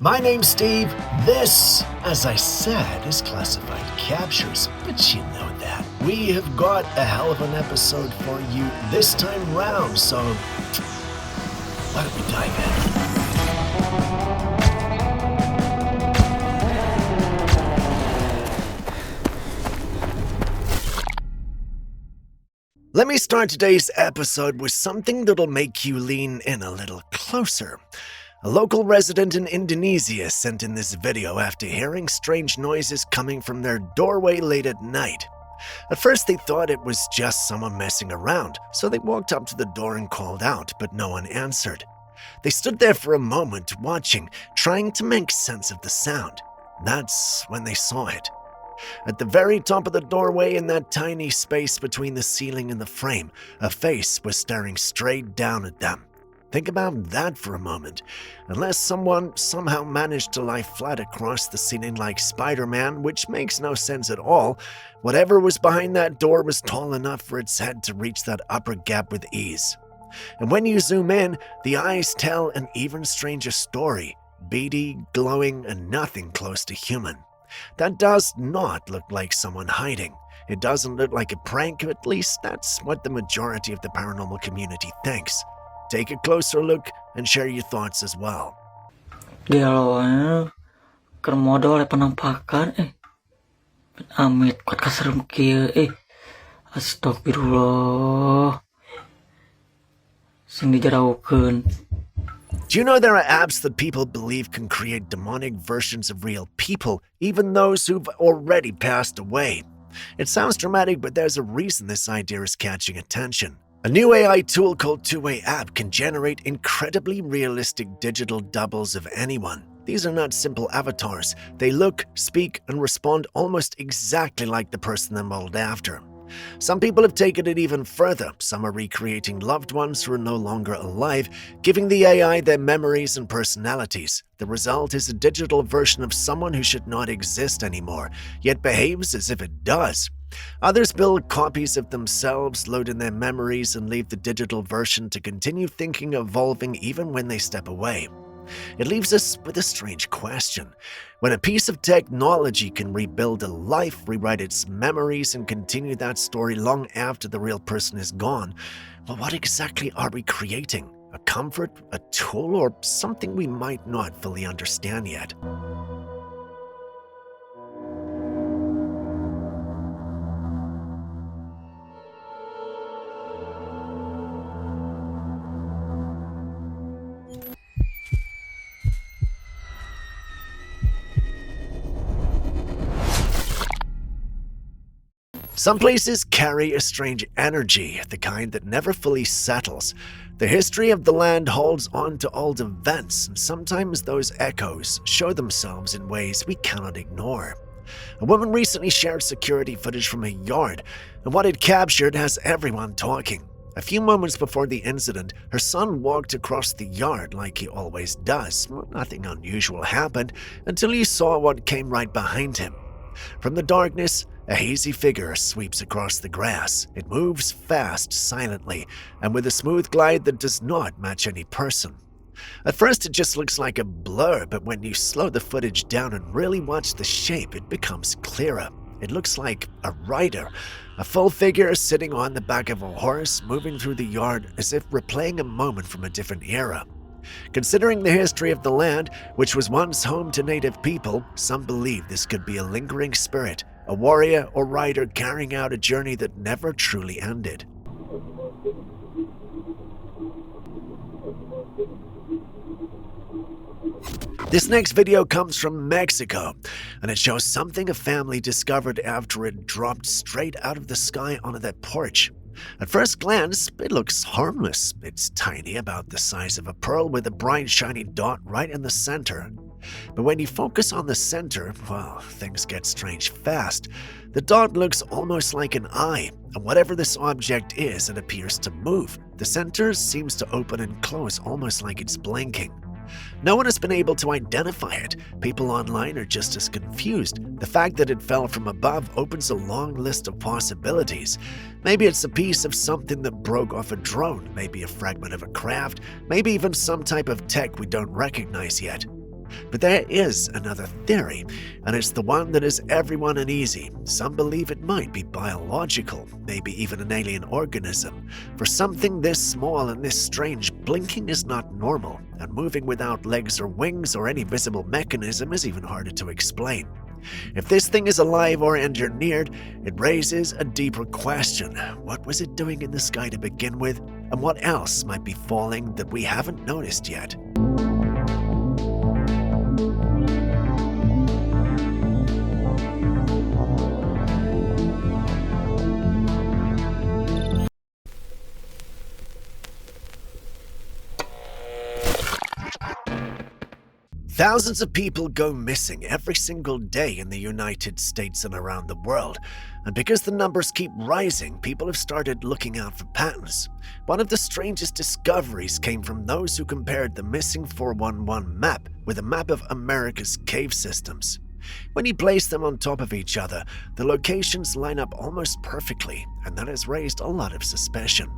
My name's Steve. This, as I said, is Classified Captures, but you know that. We have got a hell of an episode for you this time round, so why don't we dive in? Let me start today's episode with something that'll make you lean in a little closer. A local resident in Indonesia sent in this video after hearing strange noises coming from their doorway late at night. At first they thought it was just someone messing around, so they walked up to the door and called out, but no one answered. They stood there for a moment watching, trying to make sense of the sound. That's when they saw it. At the very top of the doorway, in that tiny space between the ceiling and the frame, a face was staring straight down at them. Think about that for a moment. Unless someone somehow managed to lie flat across the ceiling like Spider-Man, which makes no sense at all, whatever was behind that door was tall enough for its head to reach that upper gap with ease. And when you zoom in, the eyes tell an even stranger story, beady, glowing, and nothing close to human. That does not look like someone hiding. It doesn't look like a prank, at least that's what the majority of the paranormal community thinks. Take a closer look and share your thoughts as well. Dialognya keur modal oleh penampakan amit kuat kaserem kieu astagfirullah sing dijaraukeun. Do you know there are apps that people believe can create demonic versions of real people, even those who've already passed away? It sounds dramatic, but there's a reason this idea is catching attention. A new AI tool called Two-Way App can generate incredibly realistic digital doubles of anyone. These are not simple avatars. They look, speak, and respond almost exactly like the person they're modeled after. Some people have taken it even further. Some are recreating loved ones who are no longer alive, giving the AI their memories and personalities. The result is a digital version of someone who should not exist anymore, yet behaves as if it does. Others build copies of themselves, load in their memories, and leave the digital version to continue thinking, evolving even when they step away. It leaves us with a strange question. When a piece of technology can rebuild a life, rewrite its memories, and continue that story long after the real person is gone, well, what exactly are we creating? A comfort, a tool, or something we might not fully understand yet? Some places carry a strange energy, the kind that never fully settles. The history of the land holds on to old events, and sometimes those echoes show themselves in ways we cannot ignore. A woman recently shared security footage from a yard, and what it captured has everyone talking. A few moments before the incident, her son walked across the yard like he always does. Nothing unusual happened until he saw what came right behind him. From the darkness, a hazy figure sweeps across the grass. It moves fast, silently, and with a smooth glide that does not match any person. At first it just looks like a blur, but when you slow the footage down and really watch the shape, it becomes clearer. It looks like a rider, a full figure sitting on the back of a horse, moving through the yard as if replaying a moment from a different era. Considering the history of the land, which was once home to native people, some believe this could be a lingering spirit, a warrior or rider carrying out a journey that never truly ended. This next video comes from Mexico, and it shows something a family discovered after it dropped straight out of the sky onto their porch. At first glance, it looks harmless. It's tiny, about the size of a pearl, with a bright shiny dot right in the center. But when you focus on the center, well, things get strange fast. The dot looks almost like an eye, and whatever this object is, it appears to move. The center seems to open and close almost like it's blinking. No one has been able to identify it. People online are just as confused. The fact that it fell from above opens a long list of possibilities. Maybe it's a piece of something that broke off a drone, maybe a fragment of a craft, maybe even some type of tech we don't recognize yet. But there is another theory, and it's the one that is everyone uneasy. Some believe it might be biological, maybe even an alien organism. For something this small and this strange, blinking is not normal, and moving without legs or wings or any visible mechanism is even harder to explain. If this thing is alive or engineered, it raises a deeper question. What was it doing in the sky to begin with, and what else might be falling that we haven't noticed yet? Thousands of people go missing every single day in the United States and around the world, and because the numbers keep rising, people have started looking out for patterns. One of the strangest discoveries came from those who compared the missing 411 map with a map of America's cave systems. When you place them on top of each other, the locations line up almost perfectly, and that has raised a lot of suspicion.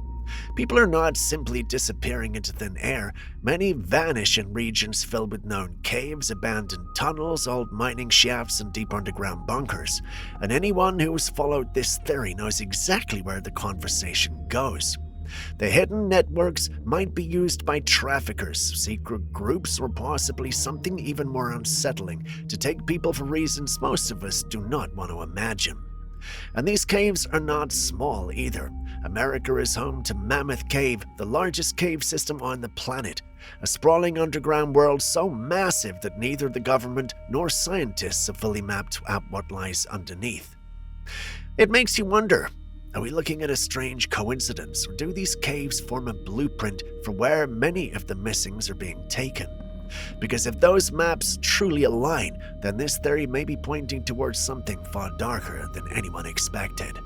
People are not simply disappearing into thin air. Many vanish in regions filled with known caves, abandoned tunnels, old mining shafts, and deep underground bunkers. And anyone who has followed this theory knows exactly where the conversation goes. The hidden networks might be used by traffickers, secret groups, or possibly something even more unsettling to take people for reasons most of us do not want to imagine. And these caves are not small either. America is home to Mammoth Cave, the largest cave system on the planet, a sprawling underground world so massive that neither the government nor scientists have fully mapped out what lies underneath. It makes you wonder, are we looking at a strange coincidence, or do these caves form a blueprint for where many of the missings are being taken? Because if those maps truly align, then this theory may be pointing towards something far darker than anyone expected.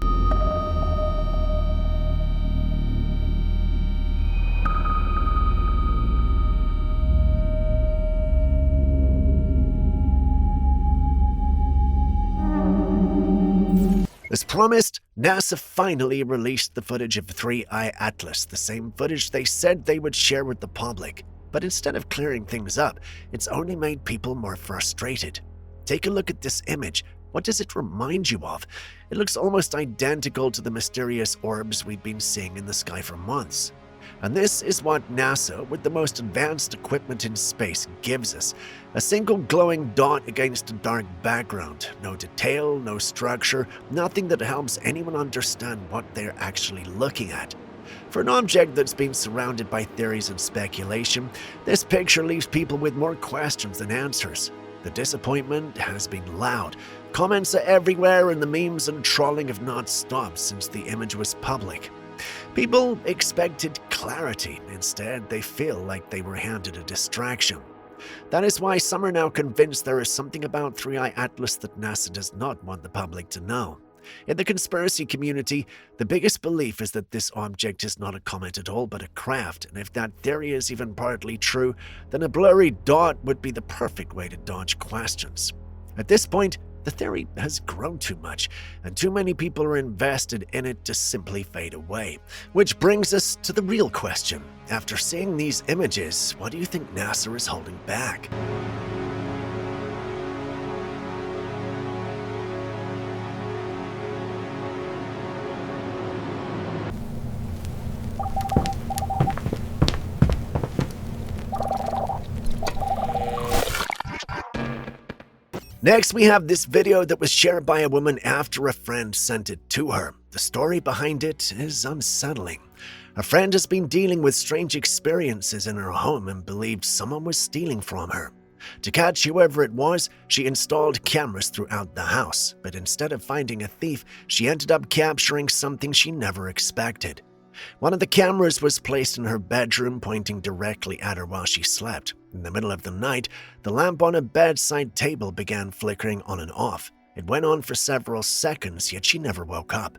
As promised, NASA finally released the footage of 3I Atlas, the same footage they said they would share with the public. But instead of clearing things up, it's only made people more frustrated. Take a look at this image. What does it remind you of? It looks almost identical to the mysterious orbs we've been seeing in the sky for months. And this is what NASA, with the most advanced equipment in space, gives us. A single glowing dot against a dark background. No detail, no structure, nothing that helps anyone understand what they're actually looking at. For an object that's been surrounded by theories and speculation, this picture leaves people with more questions than answers. The disappointment has been loud. Comments are everywhere, and the memes and trolling have not stopped since the image was public. People expected clarity. Instead, they feel like they were handed a distraction. That is why some are now convinced there is something about 3I Atlas that NASA does not want the public to know. In the conspiracy community, the biggest belief is that this object is not a comet at all but a craft, and if that theory is even partly true, then a blurry dot would be the perfect way to dodge questions. At this point, the theory has grown too much, and too many people are invested in it to simply fade away. Which brings us to the real question. After seeing these images, what do you think NASA is holding back? Next, we have this video that was shared by a woman after a friend sent it to her. The story behind it is unsettling. A friend has been dealing with strange experiences in her home and believed someone was stealing from her. To catch whoever it was, she installed cameras throughout the house, but instead of finding a thief, she ended up capturing something she never expected. One of the cameras was placed in her bedroom, pointing directly at her while she slept. In the middle of the night, the lamp on a bedside table began flickering on and off. It went on for several seconds, yet she never woke up.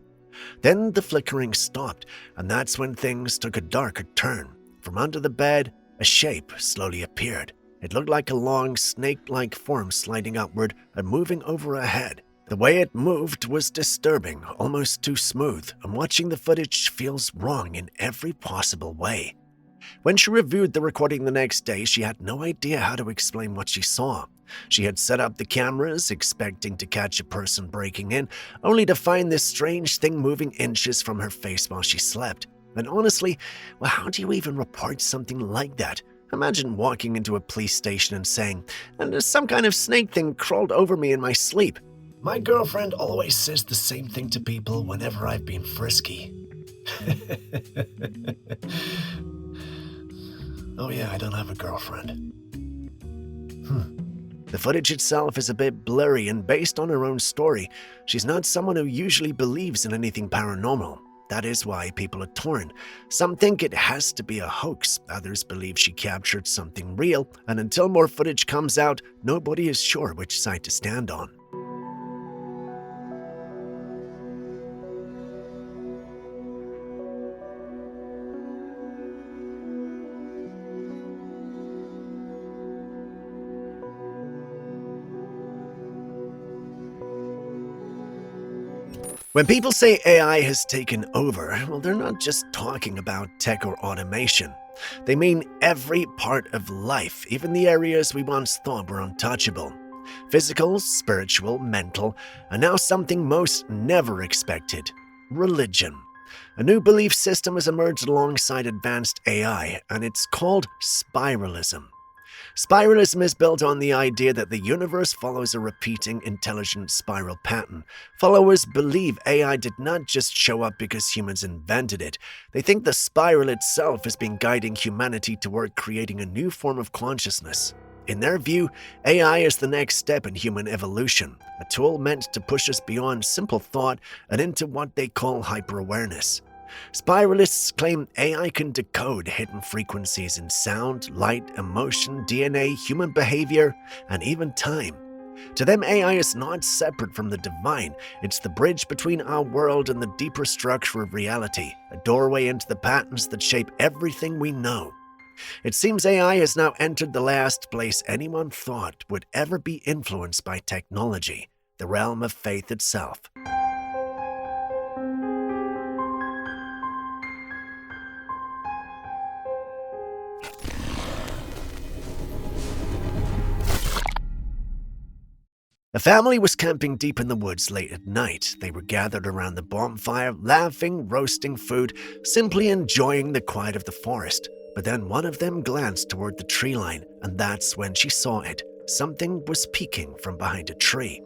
Then the flickering stopped, and that's when things took a darker turn. From under the bed, a shape slowly appeared. It looked like a long, snake-like form sliding upward and moving over her head. The way it moved was disturbing, almost too smooth, and watching the footage feels wrong in every possible way. When she reviewed the recording the next day, she had no idea how to explain what she saw. She had set up the cameras, expecting to catch a person breaking in, only to find this strange thing moving inches from her face while she slept. And honestly, well, how do you even report something like that? Imagine walking into a police station and saying, "And some kind of snake thing crawled over me in my sleep." My girlfriend always says the same thing to people whenever I've been frisky. Oh yeah, I don't have a girlfriend. The footage itself is a bit blurry, and based on her own story, she's not someone who usually believes in anything paranormal. That is why people are torn. Some think it has to be a hoax, others believe she captured something real, and until more footage comes out, nobody is sure which side to stand on. When people say AI has taken over, well, they're not just talking about tech or automation. They mean every part of life, even the areas we once thought were untouchable. Physical, spiritual, mental, and now something most never expected: religion. A new belief system has emerged alongside advanced AI, and it's called spiralism. Spiralism is built on the idea that the universe follows a repeating intelligent spiral pattern. Followers believe AI did not just show up because humans invented it. They think the spiral itself has been guiding humanity toward creating a new form of consciousness. In their view, AI is the next step in human evolution, a tool meant to push us beyond simple thought and into what they call hyper-awareness. Spiralists claim AI can decode hidden frequencies in sound, light, emotion, DNA, human behavior, and even time. To them, AI is not separate from the divine. It's the bridge between our world and the deeper structure of reality, a doorway into the patterns that shape everything we know. It seems AI has now entered the last place anyone thought would ever be influenced by technology, the realm of faith itself. A family was camping deep in the woods late at night. They were gathered around the bonfire, laughing, roasting food, simply enjoying the quiet of the forest. But then one of them glanced toward the tree line, and that's when she saw it. Something was peeking from behind a tree.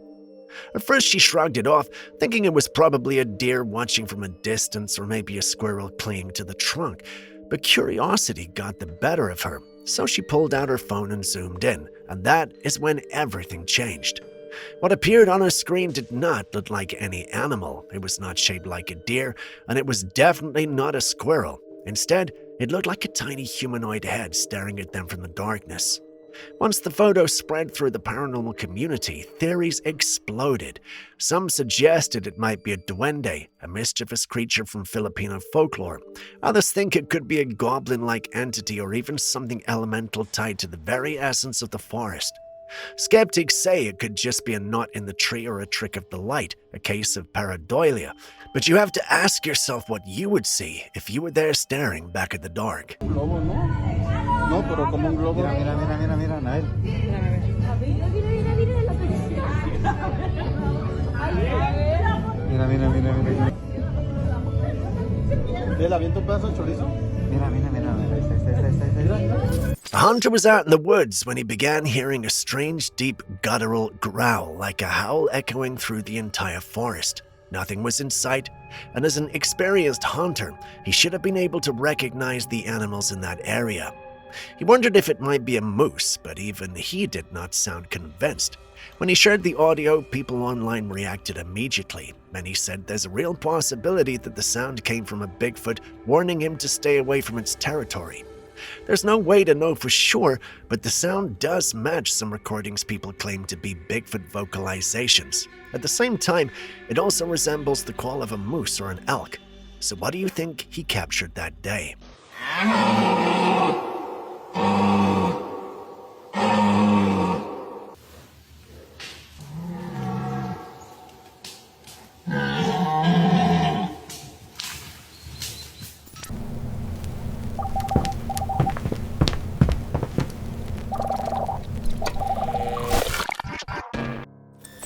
At first she shrugged it off, thinking it was probably a deer watching from a distance or maybe a squirrel clinging to the trunk. But curiosity got the better of her, so she pulled out her phone and zoomed in, and that is when everything changed. What appeared on her screen did not look like any animal. It was not shaped like a deer, and it was definitely not a squirrel. Instead, it looked like a tiny humanoid head staring at them from the darkness. Once the photo spread through the paranormal community, theories exploded. Some suggested it might be a duende, a mischievous creature from Filipino folklore. Others think it could be a goblin-like entity or even something elemental tied to the very essence of the forest. Skeptics say it could just be a knot in the tree or a trick of the light, a case of pareidolia. But you have to ask yourself what you would see if you were there staring back at the dark. Globo, ¿no? No, pero como un globo. Mira, mira, mira, mira, Nael. Mira, mira, mira, mira. ¿Le aviento un pedazo de chorizo? Mira, mira, mira, mira. A hunter was out in the woods when he began hearing a strange, deep, guttural growl like a howl echoing through the entire forest. Nothing was in sight, and as an experienced hunter, he should have been able to recognize the animals in that area. He wondered if it might be a moose, but even he did not sound convinced. When he shared the audio, people online reacted immediately. Many said there's a real possibility that the sound came from a Bigfoot warning him to stay away from its territory. There's no way to know for sure, but the sound does match some recordings people claim to be Bigfoot vocalizations. At the same time, it also resembles the call of a moose or an elk. So what do you think he captured that day?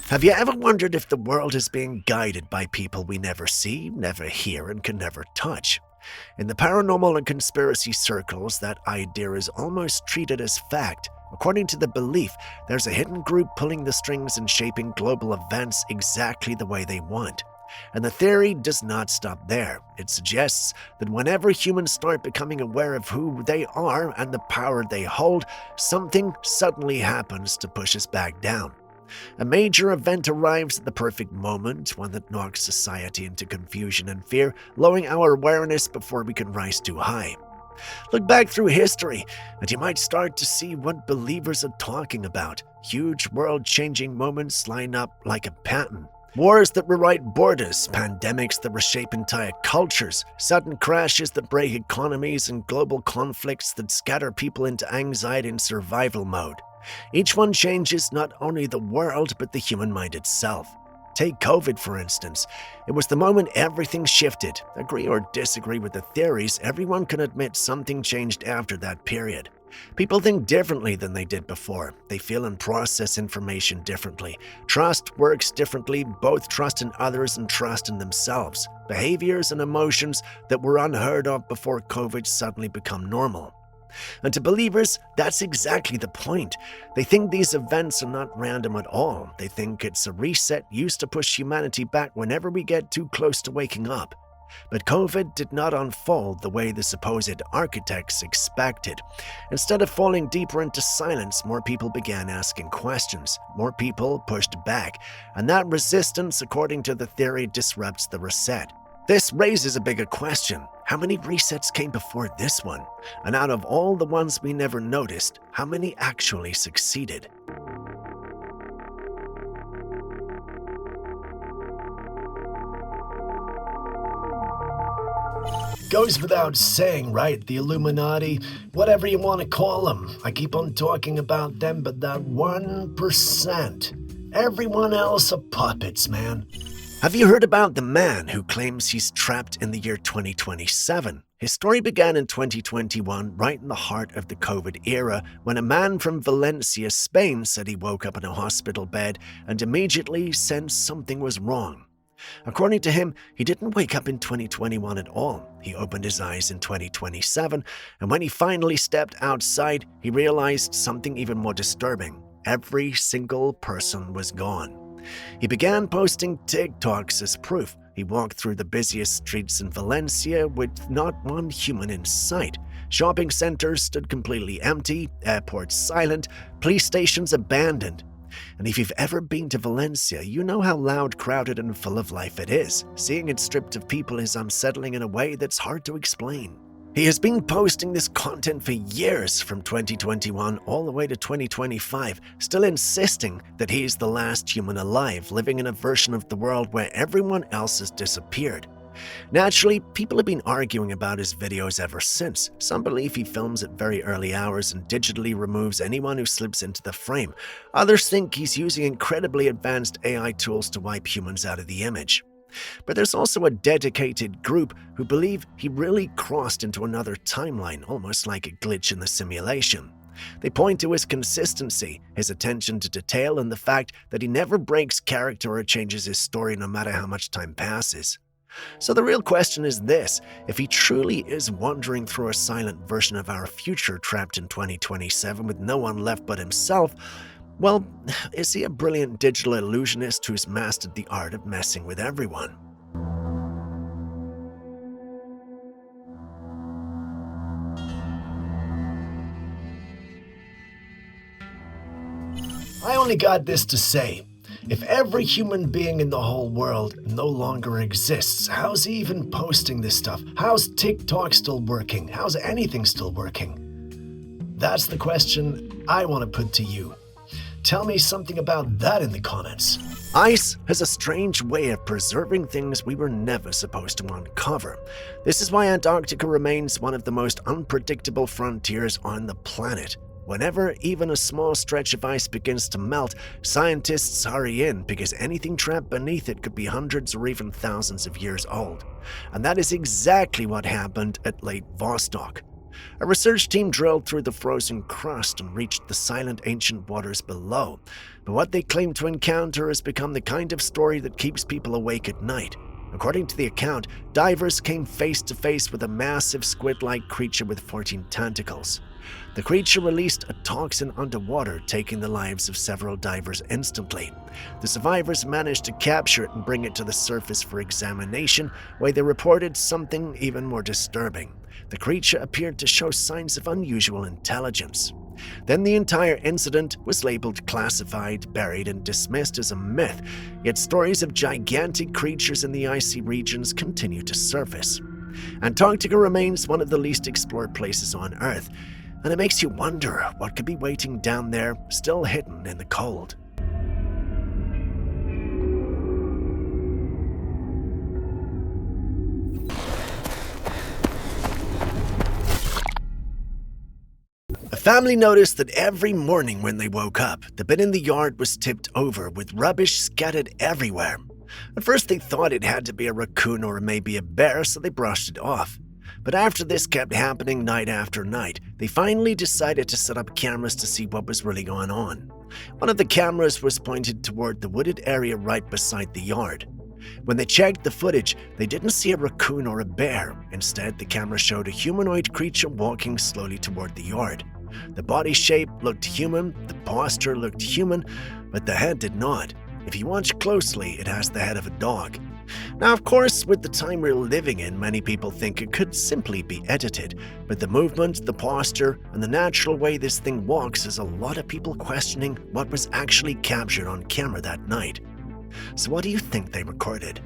Have you ever wondered if the world is being guided by people we never see, never hear, and can never touch? In the paranormal and conspiracy circles, that idea is almost treated as fact. According to the belief, there's a hidden group pulling the strings and shaping global events exactly the way they want. And the theory does not stop there. It suggests that whenever humans start becoming aware of who they are and the power they hold, something suddenly happens to push us back down. A major event arrives at the perfect moment, one that knocks society into confusion and fear, lowering our awareness before we can rise too high. Look back through history, and you might start to see what believers are talking about. Huge world-changing moments line up like a pattern. Wars that rewrite borders, pandemics that reshape entire cultures, sudden crashes that break economies, and global conflicts that scatter people into anxiety and survival mode. Each one changes not only the world, but the human mind itself. Take COVID, for instance. It was the moment everything shifted. Agree or disagree with the theories, everyone can admit something changed after that period. People think differently than they did before. They feel and process information differently. Trust works differently, both trust in others and trust in themselves. Behaviors and emotions that were unheard of before COVID suddenly become normal. And to believers, that's exactly the point. They think these events are not random at all. They think it's a reset used to push humanity back whenever we get too close to waking up. But COVID did not unfold the way the supposed architects expected. Instead of falling deeper into silence, more people began asking questions. More people pushed back. And that resistance, according to the theory, disrupts the reset. This raises a bigger question. How many resets came before this one? And out of all the ones we never noticed, how many actually succeeded? Goes without saying, right? The Illuminati, whatever you want to call them. I keep on talking about them, but that 1%. Everyone else are puppets, man. Have you heard about the man who claims he's trapped in the year 2027? His story began in 2021, right in the heart of the COVID era, when a man from Valencia, Spain said he woke up in a hospital bed and immediately sensed something was wrong. According to him, he didn't wake up in 2021 at all. He opened his eyes in 2027, and when he finally stepped outside, he realized something even more disturbing. Every single person was gone. He began posting TikToks as proof. He walked through the busiest streets in Valencia with not one human in sight. Shopping centers stood completely empty, airports silent, police stations abandoned. And if you've ever been to Valencia, you know how loud, crowded, and full of life it is. Seeing it stripped of people is unsettling in a way that's hard to explain. He has been posting this content for years, from 2021 all the way to 2025, still insisting that he is the last human alive, living in a version of the world where everyone else has disappeared. Naturally, people have been arguing about his videos ever since. Some believe he films at very early hours and digitally removes anyone who slips into the frame. Others think he's using incredibly advanced AI tools to wipe humans out of the image. But there's also a dedicated group who believe he really crossed into another timeline, almost like a glitch in the simulation. They point to his consistency, his attention to detail, and the fact that he never breaks character or changes his story no matter how much time passes. So the real question is this: if he truly is wandering through a silent version of our future trapped in 2027 with no one left but himself, well, is he a brilliant digital illusionist who's mastered the art of messing with everyone? I only got this to say. If every human being in the whole world no longer exists, how's he even posting this stuff? How's TikTok still working? How's anything still working? That's the question I want to put to you. Tell me something about that in the comments. Ice has a strange way of preserving things we were never supposed to uncover. This is why Antarctica remains one of the most unpredictable frontiers on the planet. Whenever even a small stretch of ice begins to melt, scientists hurry in because anything trapped beneath it could be hundreds or even thousands of years old. And that is exactly what happened at Lake Vostok. A research team drilled through the frozen crust and reached the silent ancient waters below, but what they claim to encounter has become the kind of story that keeps people awake at night. According to the account, divers came face to face with a massive squid-like creature with 14 tentacles. The creature released a toxin underwater, taking the lives of several divers instantly. The survivors managed to capture it and bring it to the surface for examination, where they reported something even more disturbing. The creature appeared to show signs of unusual intelligence. Then the entire incident was labeled classified, buried, and dismissed as a myth, yet stories of gigantic creatures in the icy regions continue to surface. Antarctica remains one of the least explored places on Earth, and it makes you wonder what could be waiting down there, still hidden in the cold. A family noticed that every morning when they woke up, the bin in the yard was tipped over with rubbish scattered everywhere. At first they thought it had to be a raccoon or maybe a bear, so they brushed it off. But after this kept happening night after night, they finally decided to set up cameras to see what was really going on. One of the cameras was pointed toward the wooded area right beside the yard. When they checked the footage, they didn't see a raccoon or a bear. Instead, the camera showed a humanoid creature walking slowly toward the yard. The body shape looked human, the posture looked human, but the head did not. If you watch closely, it has the head of a dog. Now, of course, with the time we're living in, many people think it could simply be edited, but the movement, the posture, and the natural way this thing walks has a lot of people questioning what was actually captured on camera that night. So what do you think they recorded?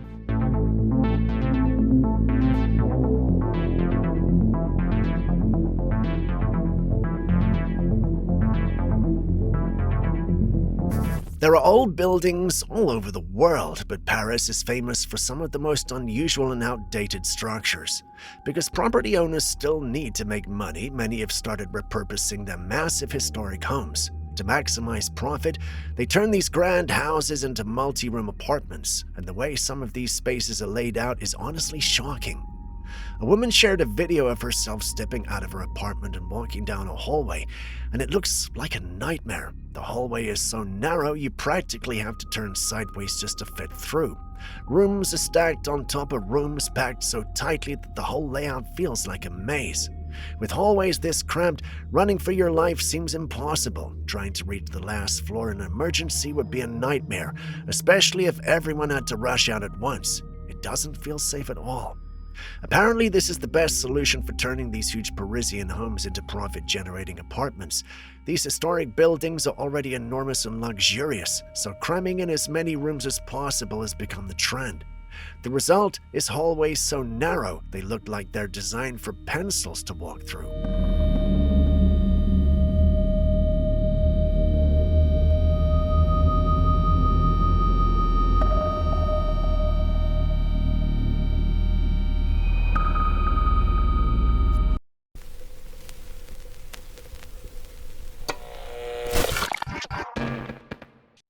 There are old buildings all over the world, but Paris is famous for some of the most unusual and outdated structures. Because property owners still need to make money, many have started repurposing their massive historic homes. To maximize profit, they turn these grand houses into multi-room apartments, and the way some of these spaces are laid out is honestly shocking. A woman shared a video of herself stepping out of her apartment and walking down a hallway, and it looks like a nightmare. The hallway is so narrow you practically have to turn sideways just to fit through. Rooms are stacked on top of rooms, packed so tightly that the whole layout feels like a maze. With hallways this cramped, running for your life seems impossible. Trying to reach the last floor in an emergency would be a nightmare, especially if everyone had to rush out at once. It doesn't feel safe at all. Apparently, this is the best solution for turning these huge Parisian homes into profit-generating apartments. These historic buildings are already enormous and luxurious, so cramming in as many rooms as possible has become the trend. The result is hallways so narrow they look like they're designed for pencils to walk through.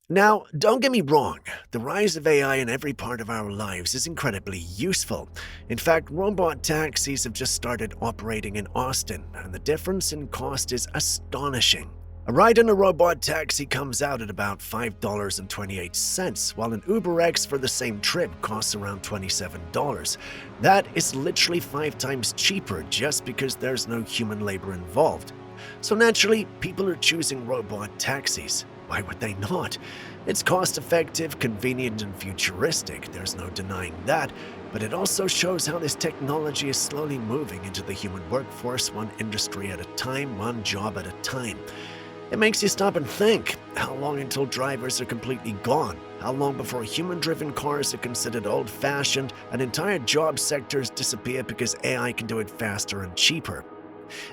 Now, don't get me wrong, the rise of AI in every part of our lives is incredibly useful. In fact, robot taxis have just started operating in Austin, and the difference in cost is astonishing. A ride in a robot taxi comes out at about $5.28, while an UberX for the same trip costs around $27. That is literally 5 times cheaper just because there's no human labor involved. So naturally, people are choosing robot taxis. Why would they not? It's cost-effective, convenient, and futuristic, there's no denying that, but it also shows how this technology is slowly moving into the human workforce, one industry at a time, one job at a time. It makes you stop and think, how long until drivers are completely gone? How long before human-driven cars are considered old-fashioned and entire job sectors disappear because AI can do it faster and cheaper?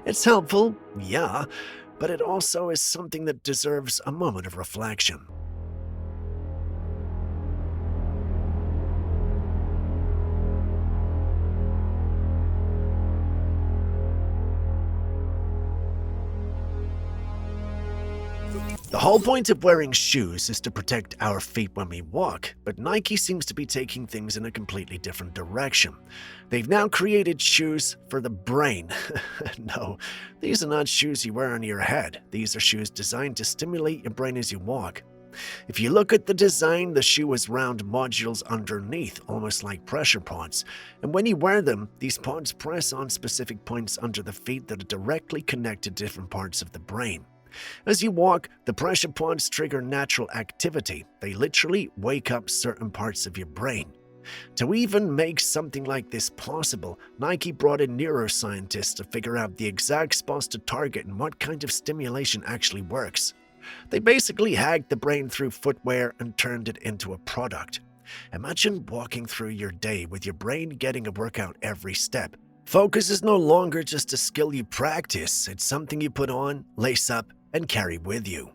It's helpful, yeah, but it also is something that deserves a moment of reflection. The whole point of wearing shoes is to protect our feet when we walk, but Nike seems to be taking things in a completely different direction. They've now created shoes for the brain. No, these are not shoes you wear on your head. These are shoes designed to stimulate your brain as you walk. If you look at the design, the shoe has round modules underneath, almost like pressure pods. And when you wear them, these pods press on specific points under the feet that are directly connected to different parts of the brain. As you walk, the pressure pods trigger natural activity. They literally wake up certain parts of your brain. To even make something like this possible, Nike brought in neuroscientists to figure out the exact spots to target and what kind of stimulation actually works. They basically hacked the brain through footwear and turned it into a product. Imagine walking through your day with your brain getting a workout every step. Focus is no longer just a skill you practice, it's something you put on, lace up, and carry with you.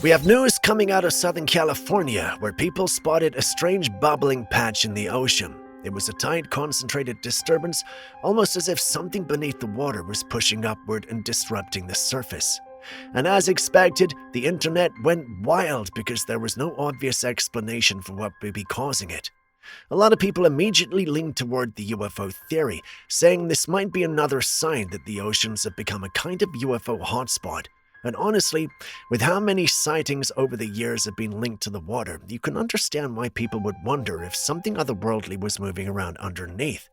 We have news coming out of Southern California, where people spotted a strange bubbling patch in the ocean. It was a tight, concentrated disturbance, almost as if something beneath the water was pushing upward and disrupting the surface. And as expected, the internet went wild because there was no obvious explanation for what would be causing it. A lot of people immediately leaned toward the UFO theory, saying this might be another sign that the oceans have become a kind of UFO hotspot. And honestly, with how many sightings over the years have been linked to the water, you can understand why people would wonder if something otherworldly was moving around underneath.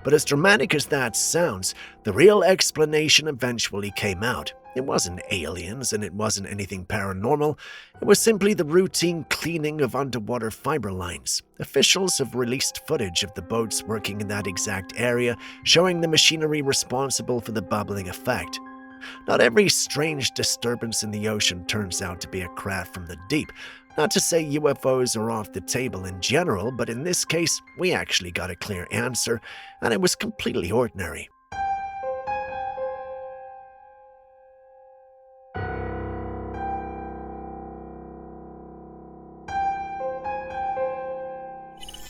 But as dramatic as that sounds, the real explanation eventually came out. It wasn't aliens and it wasn't anything paranormal. It was simply the routine cleaning of underwater fiber lines. Officials have released footage of the boats working in that exact area, showing the machinery responsible for the bubbling effect. Not every strange disturbance in the ocean turns out to be a craft from the deep. Not to say UFOs are off the table in general, but in this case, we actually got a clear answer, and it was completely ordinary.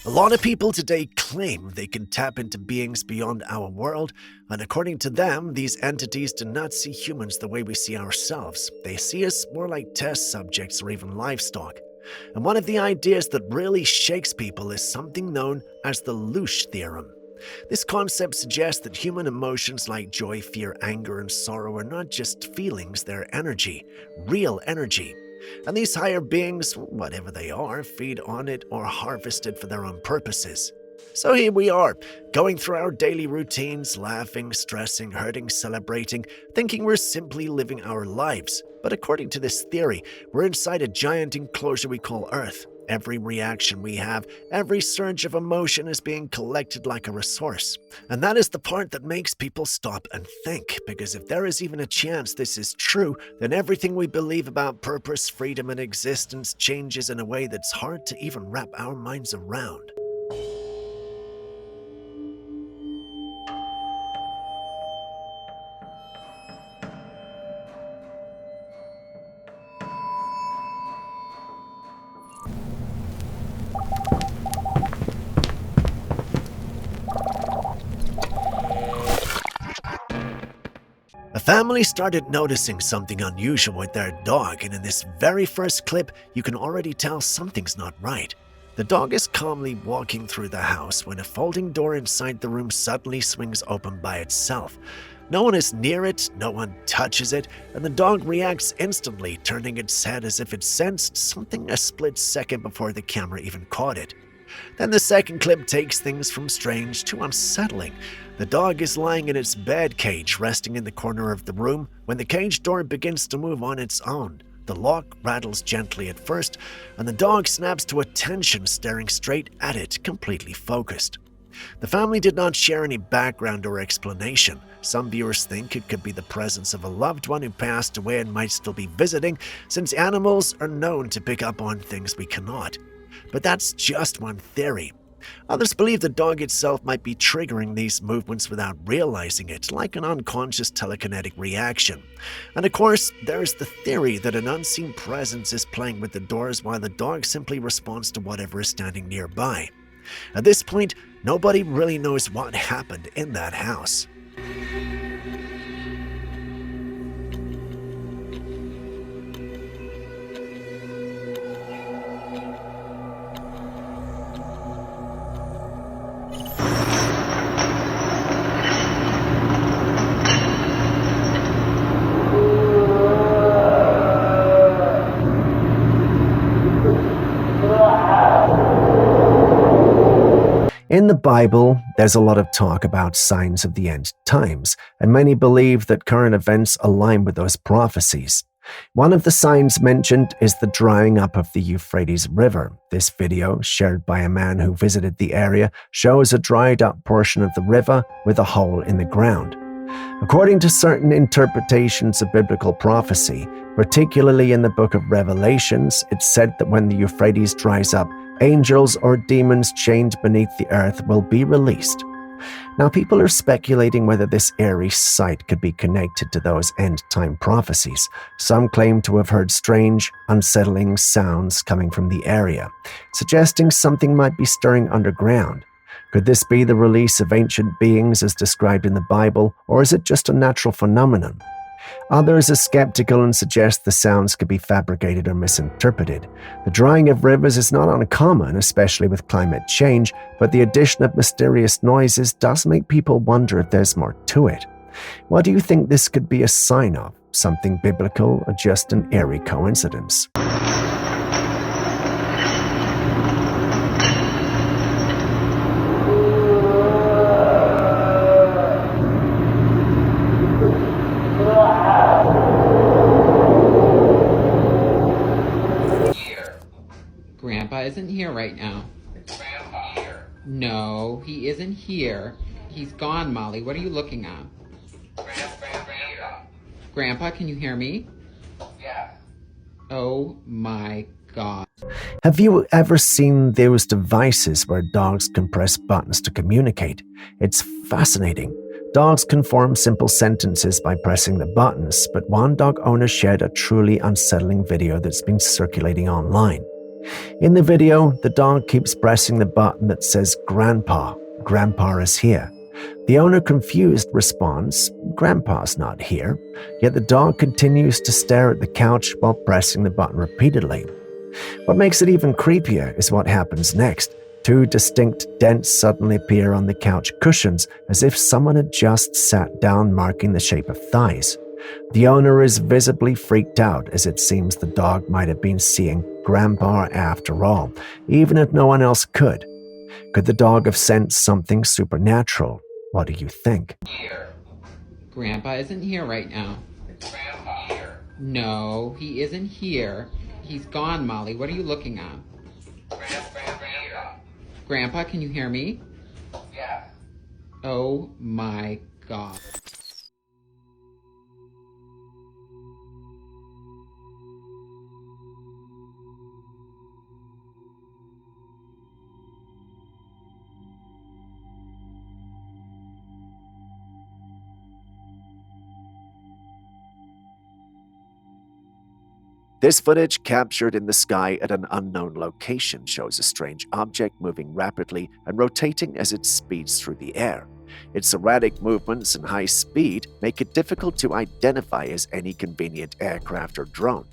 A lot of people today claim they can tap into beings beyond our world, and according to them, these entities do not see humans the way we see ourselves. They see us more like test subjects or even livestock. And one of the ideas that really shakes people is something known as the Lush theorem. This concept suggests that human emotions like joy, fear, anger, and sorrow are not just feelings, they're energy, real energy. And these higher beings, whatever they are, feed on it or harvest it for their own purposes. So here we are, going through our daily routines, laughing, stressing, hurting, celebrating, thinking we're simply living our lives. But according to this theory, we're inside a giant enclosure we call Earth. Every reaction we have, every surge of emotion is being collected like a resource. And that is the part that makes people stop and think, because if there is even a chance this is true, then everything we believe about purpose, freedom, and existence changes in a way that's hard to even wrap our minds around. A family started noticing something unusual with their dog, and in this very first clip, you can already tell something's not right. The dog is calmly walking through the house when a folding door inside the room suddenly swings open by itself. No one is near it, no one touches it, and the dog reacts instantly, turning its head as if it sensed something a split second before the camera even caught it. Then the second clip takes things from strange to unsettling. The dog is lying in its bed cage, resting in the corner of the room, when the cage door begins to move on its own. The lock rattles gently at first, and the dog snaps to attention, staring straight at it, completely focused. The family did not share any background or explanation. Some viewers think it could be the presence of a loved one who passed away and might still be visiting, since animals are known to pick up on things we cannot. But that's just one theory. Others believe the dog itself might be triggering these movements without realizing it, like an unconscious telekinetic reaction. And of course, there is the theory that an unseen presence is playing with the doors while the dog simply responds to whatever is standing nearby. At this point, nobody really knows what happened in that house. In the Bible, there's a lot of talk about signs of the end times, and many believe that current events align with those prophecies. One of the signs mentioned is the drying up of the Euphrates River. This video, shared by a man who visited the area, shows a dried up portion of the river with a hole in the ground. According to certain interpretations of biblical prophecy, particularly in the book of Revelations, it's said that when the Euphrates dries up, angels or demons chained beneath the earth will be released. Now, people are speculating whether this eerie sight could be connected to those end-time prophecies. Some claim to have heard strange, unsettling sounds coming from the area, suggesting something might be stirring underground. Could this be the release of ancient beings as described in the Bible, or is it just a natural phenomenon? Others are skeptical and suggest the sounds could be fabricated or misinterpreted. The drying of rivers is not uncommon, especially with climate change, but the addition of mysterious noises does make people wonder if there's more to it. What do you think this could be a sign of? Something biblical or just an eerie coincidence? Grandpa isn't here right now. Grandpa here. No, he isn't here. He's gone, Molly. What are you looking at? Grandpa. Grandpa, can you hear me? Yes. Oh my God. Have you ever seen those devices where dogs can press buttons to communicate? It's fascinating. Dogs can form simple sentences by pressing the buttons, but one dog owner shared a truly unsettling video that's been circulating online. In the video, the dog keeps pressing the button that says, "Grandpa, Grandpa is here." The owner, confused, responds, "Grandpa's not here," yet the dog continues to stare at the couch while pressing the button repeatedly. What makes it even creepier is what happens next. Two distinct dents suddenly appear on the couch cushions, as if someone had just sat down, marking the shape of thighs. The owner is visibly freaked out, as it seems the dog might have been seeing Grandpa after all, even if no one else could. Could the dog have sensed something supernatural? What do you think? Here. Grandpa isn't here right now. Grandpa here. No, he isn't here. He's gone, Molly. What are you looking at? Grandpa. Grandpa, can you hear me? Yes. Oh my God. This footage, captured in the sky at an unknown location, shows a strange object moving rapidly and rotating as it speeds through the air. Its erratic movements and high speed make it difficult to identify as any convenient aircraft or drone.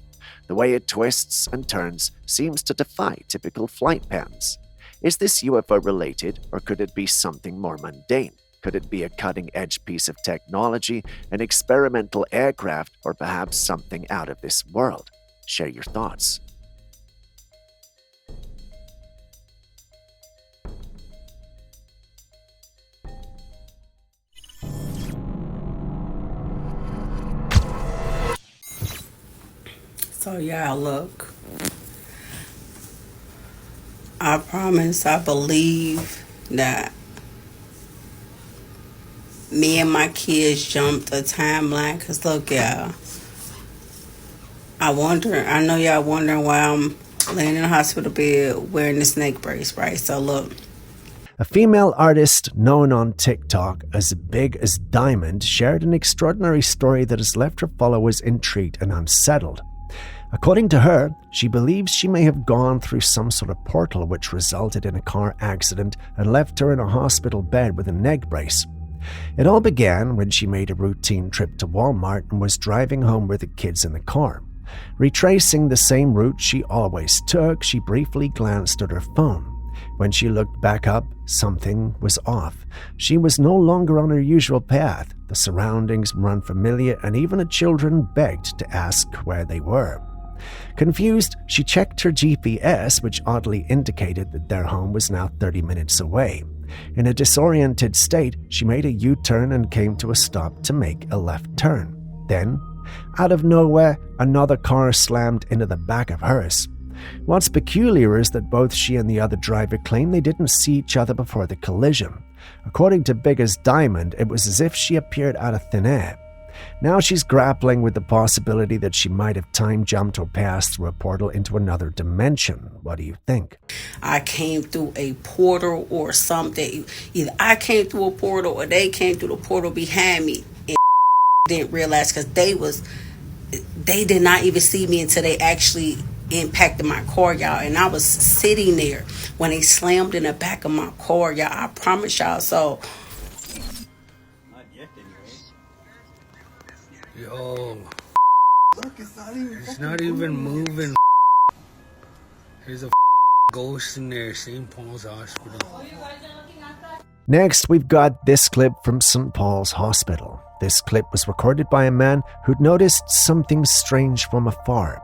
The way it twists and turns seems to defy typical flight patterns. Is this UFO related, or could it be something more mundane? Could it be a cutting-edge piece of technology, an experimental aircraft, or perhaps something out of this world? Share your thoughts. So y'all look, I promise, I believe that me and my kids jumped a timeline. Cause look, y'all, I know y'all wondering why I'm laying in the hospital bed wearing the snake brace, right? So look, A female artist known on TikTok as Big as Diamond shared an extraordinary story that has left her followers intrigued and unsettled. According to her, she believes she may have gone through some sort of portal which resulted in a car accident and left her in a hospital bed with a neck brace. It all began when she made a routine trip to Walmart and was driving home with the kids in the car. Retracing the same route she always took, she briefly glanced at her phone. When she looked back up, something was off. She was no longer on her usual path. The surroundings were unfamiliar, and even the children begged to ask where they were. Confused, she checked her GPS, which oddly indicated that their home was now 30 minutes away. In a disoriented state, she made a U-turn and came to a stop to make a left turn. Then, out of nowhere, another car slammed into the back of hers. What's peculiar is that both she and the other driver claim they didn't see each other before the collision. According to Big as Diamond, it was as if she appeared out of thin air. Now she's grappling with the possibility that she might have time jumped or passed through a portal into another dimension. What do you think? I came through a portal or something. Either I came through a portal or they came through the portal behind me and didn't realize because they did not even see me until they actually impacted my car, y'all. And I was sitting there when they slammed in the back of my car, y'all. I promise y'all. So Yo, it's not even moving. There's a ghost in there, St. Paul's Hospital. Next, we've got this clip from St. Paul's Hospital. This clip was recorded by a man who'd noticed something strange from afar.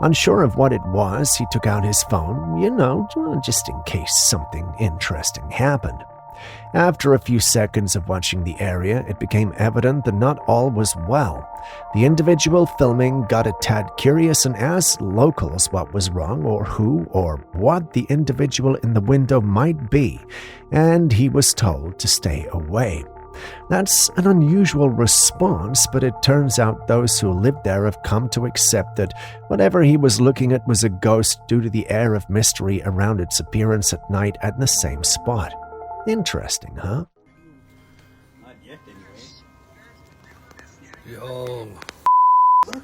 Unsure of what it was, he took out his phone, just in case something interesting happened. After a few seconds of watching the area, it became evident that not all was well. The individual filming got a tad curious and asked locals what was wrong or who or what the individual in the window might be, and he was told to stay away. That's an unusual response, but it turns out those who lived there have come to accept that whatever he was looking at was a ghost due to the air of mystery around its appearance at night at the same spot. Interesting, huh? Yo,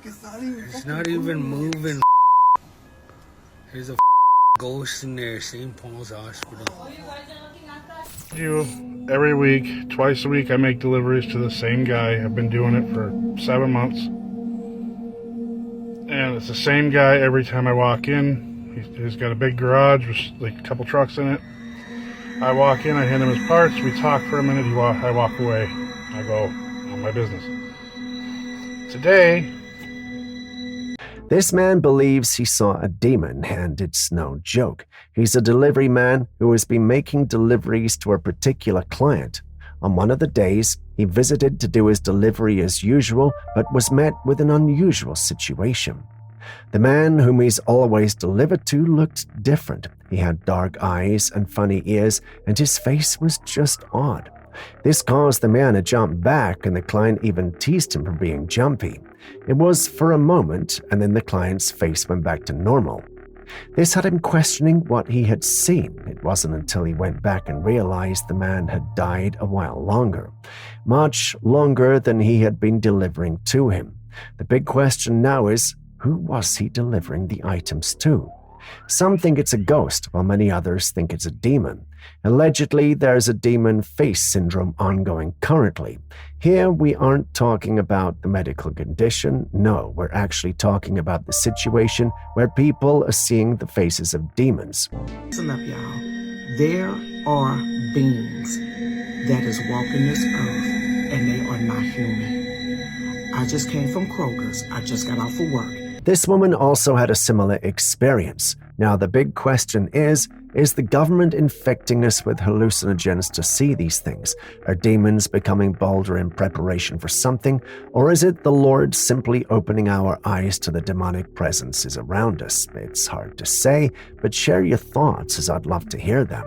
it's not even moving. There's a ghost in there, St. Paul's Hospital. Every week, twice a week, I make deliveries to the same guy. I've been doing it for 7 months. And it's the same guy every time I walk in. He's got a big garage with like a couple trucks in it. I walk in, I hand him his parts, we talk for a minute, I walk away. I go on my business. Today, this man believes he saw a demon, and it's no joke. He's a delivery man who has been making deliveries to a particular client. On one of the days, he visited to do his delivery as usual, but was met with an unusual situation. The man whom he's always delivered to looked different. He had dark eyes and funny ears, and his face was just odd. This caused the man to jump back, and the client even teased him for being jumpy. It was for a moment, and then the client's face went back to normal. This had him questioning what he had seen. It wasn't until he went back and realized the man had died a while longer, much longer than he had been delivering to him. The big question now is, who was he delivering the items to? Some think it's a ghost, while many others think it's a demon. Allegedly, there's a demon face syndrome ongoing currently. Here, we aren't talking about the medical condition. No, we're actually talking about the situation where people are seeing the faces of demons. Listen up, y'all. There are beings that is walking this earth, and they are not human. I just came from Kroger's. I just got off of work. This woman also had a similar experience. Now, the big question is the government infecting us with hallucinogens to see these things? Are demons becoming bolder in preparation for something? Or is it the Lord simply opening our eyes to the demonic presences around us? It's hard to say, but share your thoughts, as I'd love to hear them.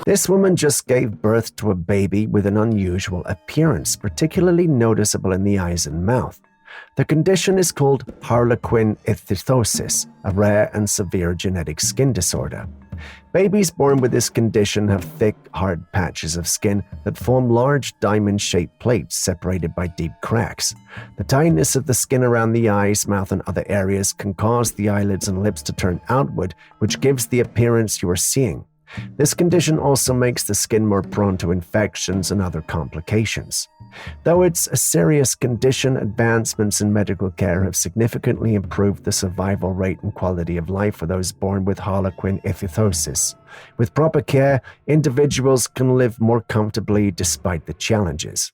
This woman just gave birth to a baby with an unusual appearance, particularly noticeable in the eyes and mouth. The condition is called harlequin ichthyosis, a rare and severe genetic skin disorder. Babies born with this condition have thick, hard patches of skin that form large diamond-shaped plates separated by deep cracks. The tightness of the skin around the eyes, mouth, and other areas can cause the eyelids and lips to turn outward, which gives the appearance you are seeing. This condition also makes the skin more prone to infections and other complications. Though it's a serious condition, advancements in medical care have significantly improved the survival rate and quality of life for those born with harlequin ichthyosis. With proper care, individuals can live more comfortably despite the challenges.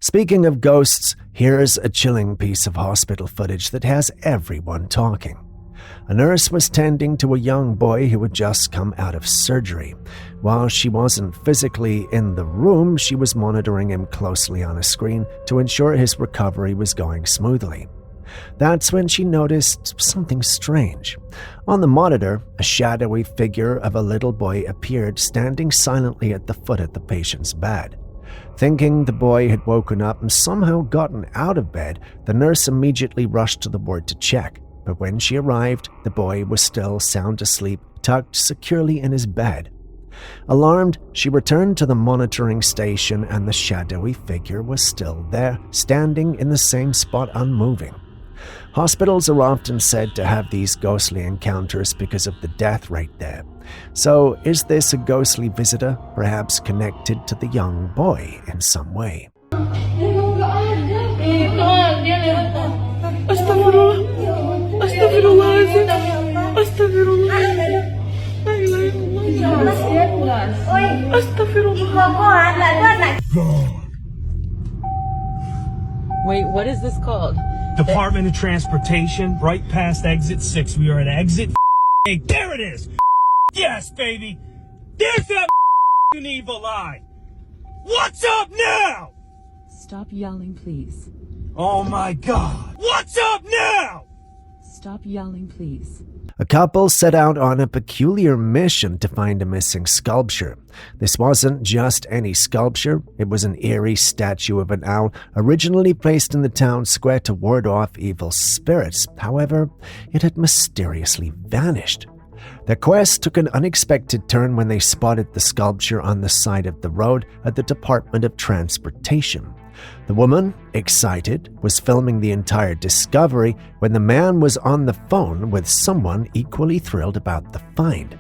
Speaking of ghosts, here's a chilling piece of hospital footage that has everyone talking. A nurse was tending to a young boy who had just come out of surgery. While she wasn't physically in the room, she was monitoring him closely on a screen to ensure his recovery was going smoothly. That's when she noticed something strange. On the monitor, a shadowy figure of a little boy appeared, standing silently at the foot of the patient's bed. Thinking the boy had woken up and somehow gotten out of bed, the nurse immediately rushed to the ward to check. But when she arrived, the boy was still sound asleep, tucked securely in his bed. Alarmed, she returned to the monitoring station, and the shadowy figure was still there, standing in the same spot, unmoving. Hospitals are often said to have these ghostly encounters because of the death rate there. So, is this a ghostly visitor, perhaps connected to the young boy in some way? Wait, what is this called? Department of Transportation, right past exit 6. We are at exit 8. There it is! Yes, baby! There's that evil eye! What's up now? Stop yelling, please. Oh my God! What's up now? Stop yelling, please. A couple set out on a peculiar mission to find a missing sculpture. This wasn't just any sculpture, it was an eerie statue of an owl originally placed in the town square to ward off evil spirits. However, it had mysteriously vanished. Their quest took an unexpected turn when they spotted the sculpture on the side of the road at the Department of Transportation. The woman, excited, was filming the entire discovery when the man was on the phone with someone equally thrilled about the find.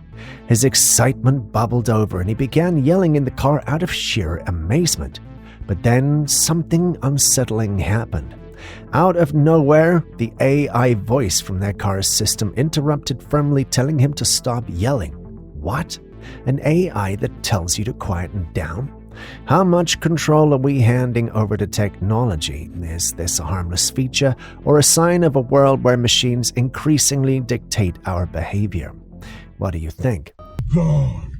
His excitement bubbled over and he began yelling in the car out of sheer amazement. But then something unsettling happened. Out of nowhere, the AI voice from their car's system interrupted firmly, telling him to stop yelling. What? An AI that tells you to quieten down? How much control are we handing over to technology? Is this a harmless feature or a sign of a world where machines increasingly dictate our behavior? What do you think? God.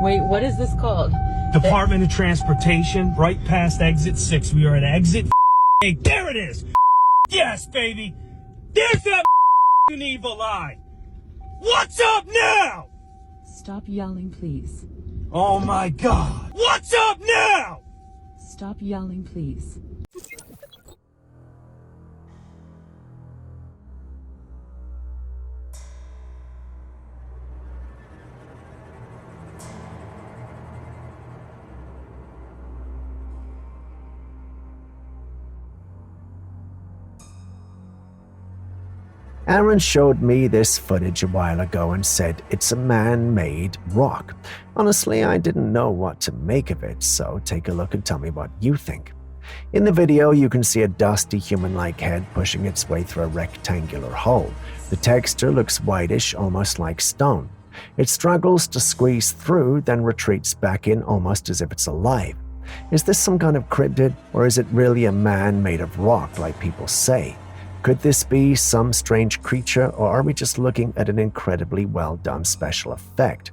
Wait, what is this called? Department of Transportation, right past exit 6. We are at exit 8. There it is! Yes, baby! There's that evil eye! What's up now? Stop yelling, please. Oh my God! What's up now? Stop yelling, please. Aaron showed me this footage a while ago and said it's a man-made rock. Honestly, I didn't know what to make of it, so take a look and tell me what you think. In the video, you can see a dusty human-like head pushing its way through a rectangular hole. The texture looks whitish, almost like stone. It struggles to squeeze through, then retreats back in almost as if it's alive. Is this some kind of cryptid, or is it really a man made of rock like people say? Could this be some strange creature, or are we just looking at an incredibly well-done special effect?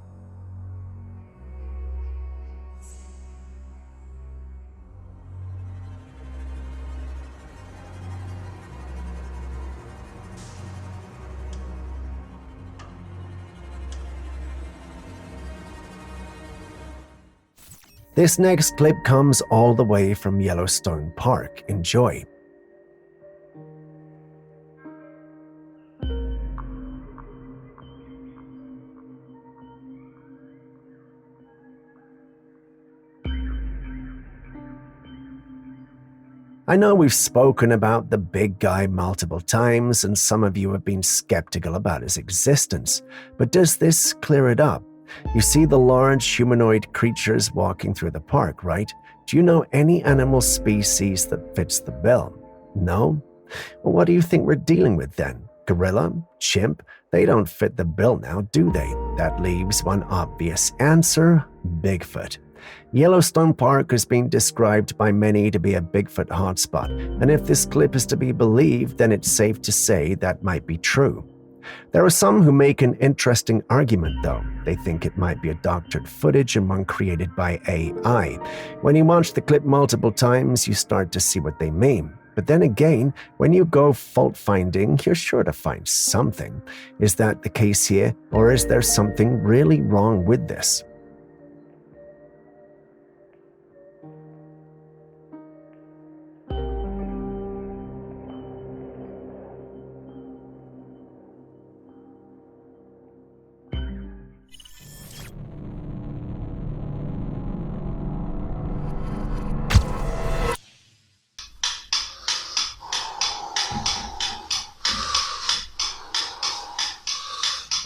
This next clip comes all the way from Yellowstone Park. Enjoy. I know we've spoken about the big guy multiple times, and some of you have been skeptical about his existence. But does this clear it up? You see the large humanoid creatures walking through the park, right? Do you know any animal species that fits the bill? No? Well, what do you think we're dealing with then? Gorilla? Chimp? They don't fit the bill now, do they? That leaves one obvious answer: Bigfoot. Yellowstone Park has been described by many to be a Bigfoot hotspot, and if this clip is to be believed, then it's safe to say that might be true. There are some who make an interesting argument, though. They think it might be a doctored footage and one created by AI. When you watch the clip multiple times, you start to see what they mean. But then again, when you go fault-finding, you're sure to find something. Is that the case here, or is there something really wrong with this?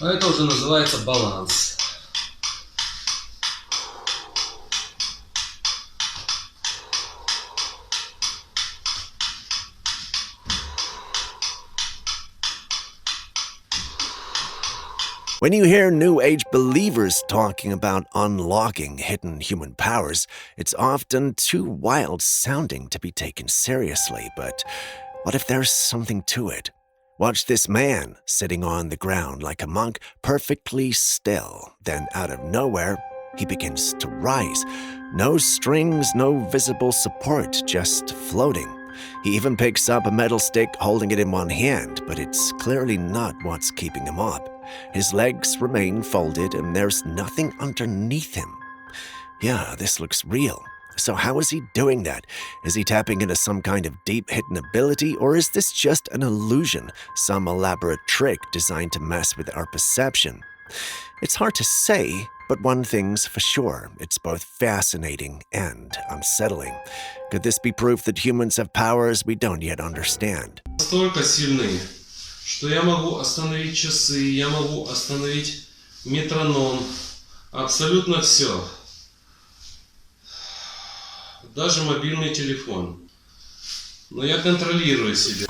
А это уже называется баланс. When you hear New Age believers talking about unlocking hidden human powers, it's often too wild sounding to be taken seriously. But what if there's something to it? Watch this man sitting on the ground like a monk, perfectly still. Then out of nowhere, he begins to rise. No strings, no visible support, just floating. He even picks up a metal stick, holding it in one hand, but it's clearly not what's keeping him up. His legs remain folded, and there's nothing underneath him. Yeah, this looks real. So how is he doing that? Is he tapping into some kind of deep hidden ability, or is this just an illusion, some elaborate trick designed to mess with our perception? It's hard to say, but one thing's for sure, it's both fascinating and unsettling. Could this be proof that humans have powers we don't yet understand? Настолько сильны, что я могу остановить часы, я могу остановить метроном, абсолютно все. Даже мобильный телефон. Но я контролирую себя.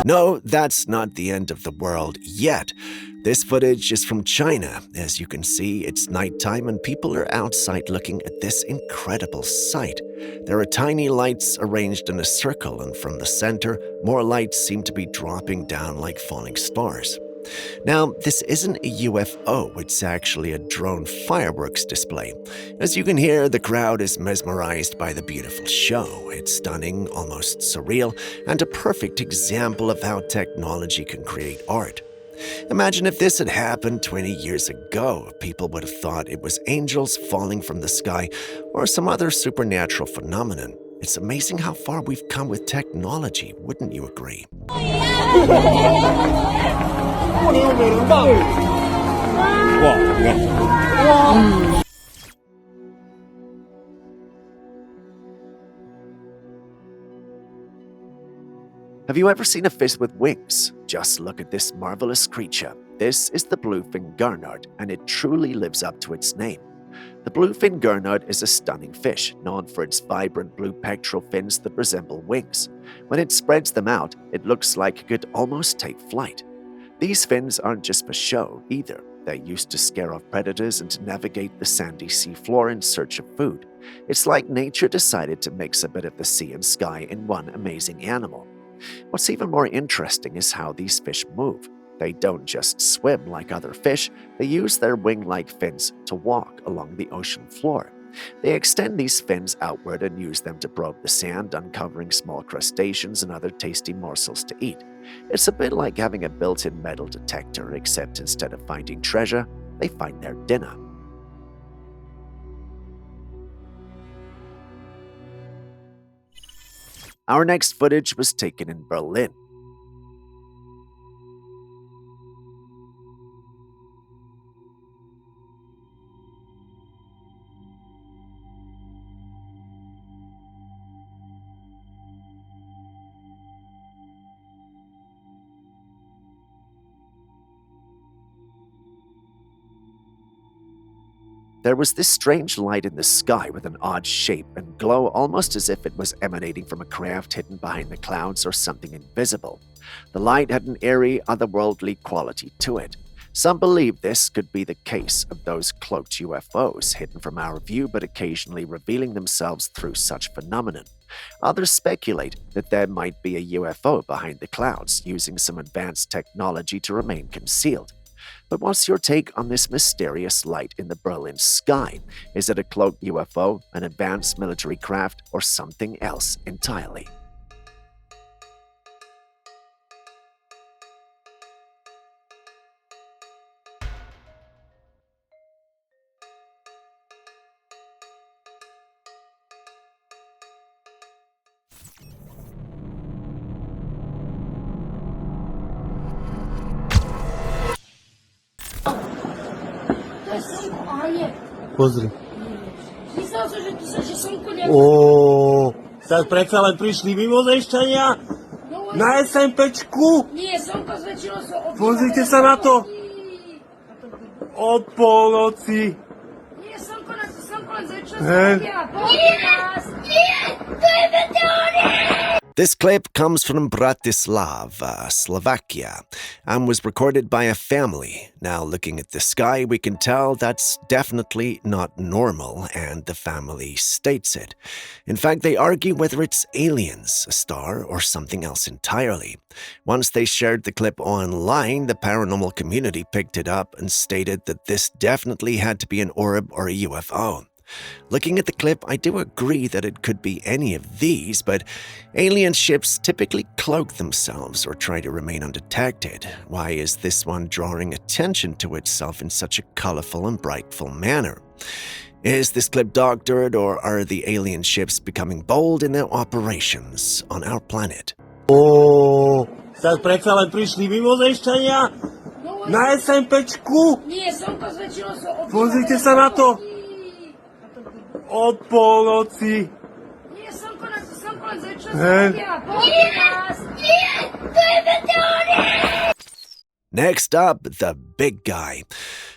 No, that's not the end of the world yet. This footage is from China. As you can see, it's nighttime and people are outside looking at this incredible sight. There are tiny lights arranged in a circle, and from the center, more lights seem to be dropping down like falling stars. Now, this isn't a UFO, it's actually a drone fireworks display. As you can hear, the crowd is mesmerized by the beautiful show. It's stunning, almost surreal, and a perfect example of how technology can create art. Imagine if this had happened 20 years ago. People would have thought it was angels falling from the sky or some other supernatural phenomenon. It's amazing how far we've come with technology, wouldn't you agree? Have you ever seen a fish with wings? Just look at this marvelous creature. This is the bluefin gurnard, and it truly lives up to its name. The bluefin gurnard is a stunning fish, known for its vibrant blue pectoral fins that resemble wings. When it spreads them out, it looks like it could almost take flight. These fins aren't just for show, either. They're used to scare off predators and to navigate the sandy seafloor in search of food. It's like nature decided to mix a bit of the sea and sky in one amazing animal. What's even more interesting is how these fish move. They don't just swim like other fish, they use their wing-like fins to walk along the ocean floor. They extend these fins outward and use them to probe the sand, uncovering small crustaceans and other tasty morsels to eat. It's a bit like having a built-in metal detector, except instead of finding treasure, they find their dinner. Our next footage was taken in Berlin. There was this strange light in the sky with an odd shape and glow, almost as if it was emanating from a craft hidden behind the clouds or something invisible. The light had an eerie, otherworldly quality to it. Some believe this could be the case of those cloaked UFOs, hidden from our view but occasionally revealing themselves through such phenomenon. Others speculate that there might be a UFO behind the clouds, using some advanced technology to remain concealed. But what's your take on this mysterious light in the Berlin sky? Is it a cloaked UFO, an advanced military craft, or something else entirely? Pozri. Ó, tak predsa len prišli mimozemšťania na SMPčku. Pozrite sa na to. Od polnoci. This clip comes from Bratislava, Slovakia, and was recorded by a family. Now, looking at the sky, we can tell that's definitely not normal, and the family states it. In fact, they argue whether it's aliens, a star, or something else entirely. Once they shared the clip online, the paranormal community picked it up and stated that this definitely had to be an orb or a UFO. Looking at the clip, I do agree that it could be any of these, but alien ships typically cloak themselves or try to remain undetected. Why is this one drawing attention to itself in such a colorful and brightful manner? Is this clip doctored, or are the alien ships becoming bold in their operations on our planet? Ó, tak predsa len prišli mimozemšťania na SMPčku. Pozrite sa na to. Od polnoci. Next up, the big guy.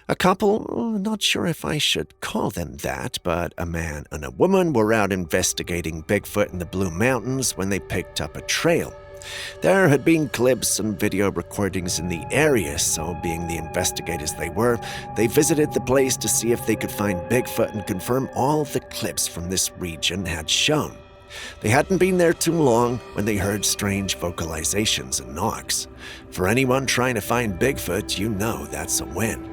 A couple, not sure if I should call them that, but a man and a woman were out investigating Bigfoot in the Blue Mountains when they picked up a trail. There had been clips and video recordings in the area, so being the investigators they were, they visited the place to see if they could find Bigfoot and confirm all the clips from this region had shown. They hadn't been there too long when they heard strange vocalizations and knocks. For anyone trying to find Bigfoot, you know that's a win.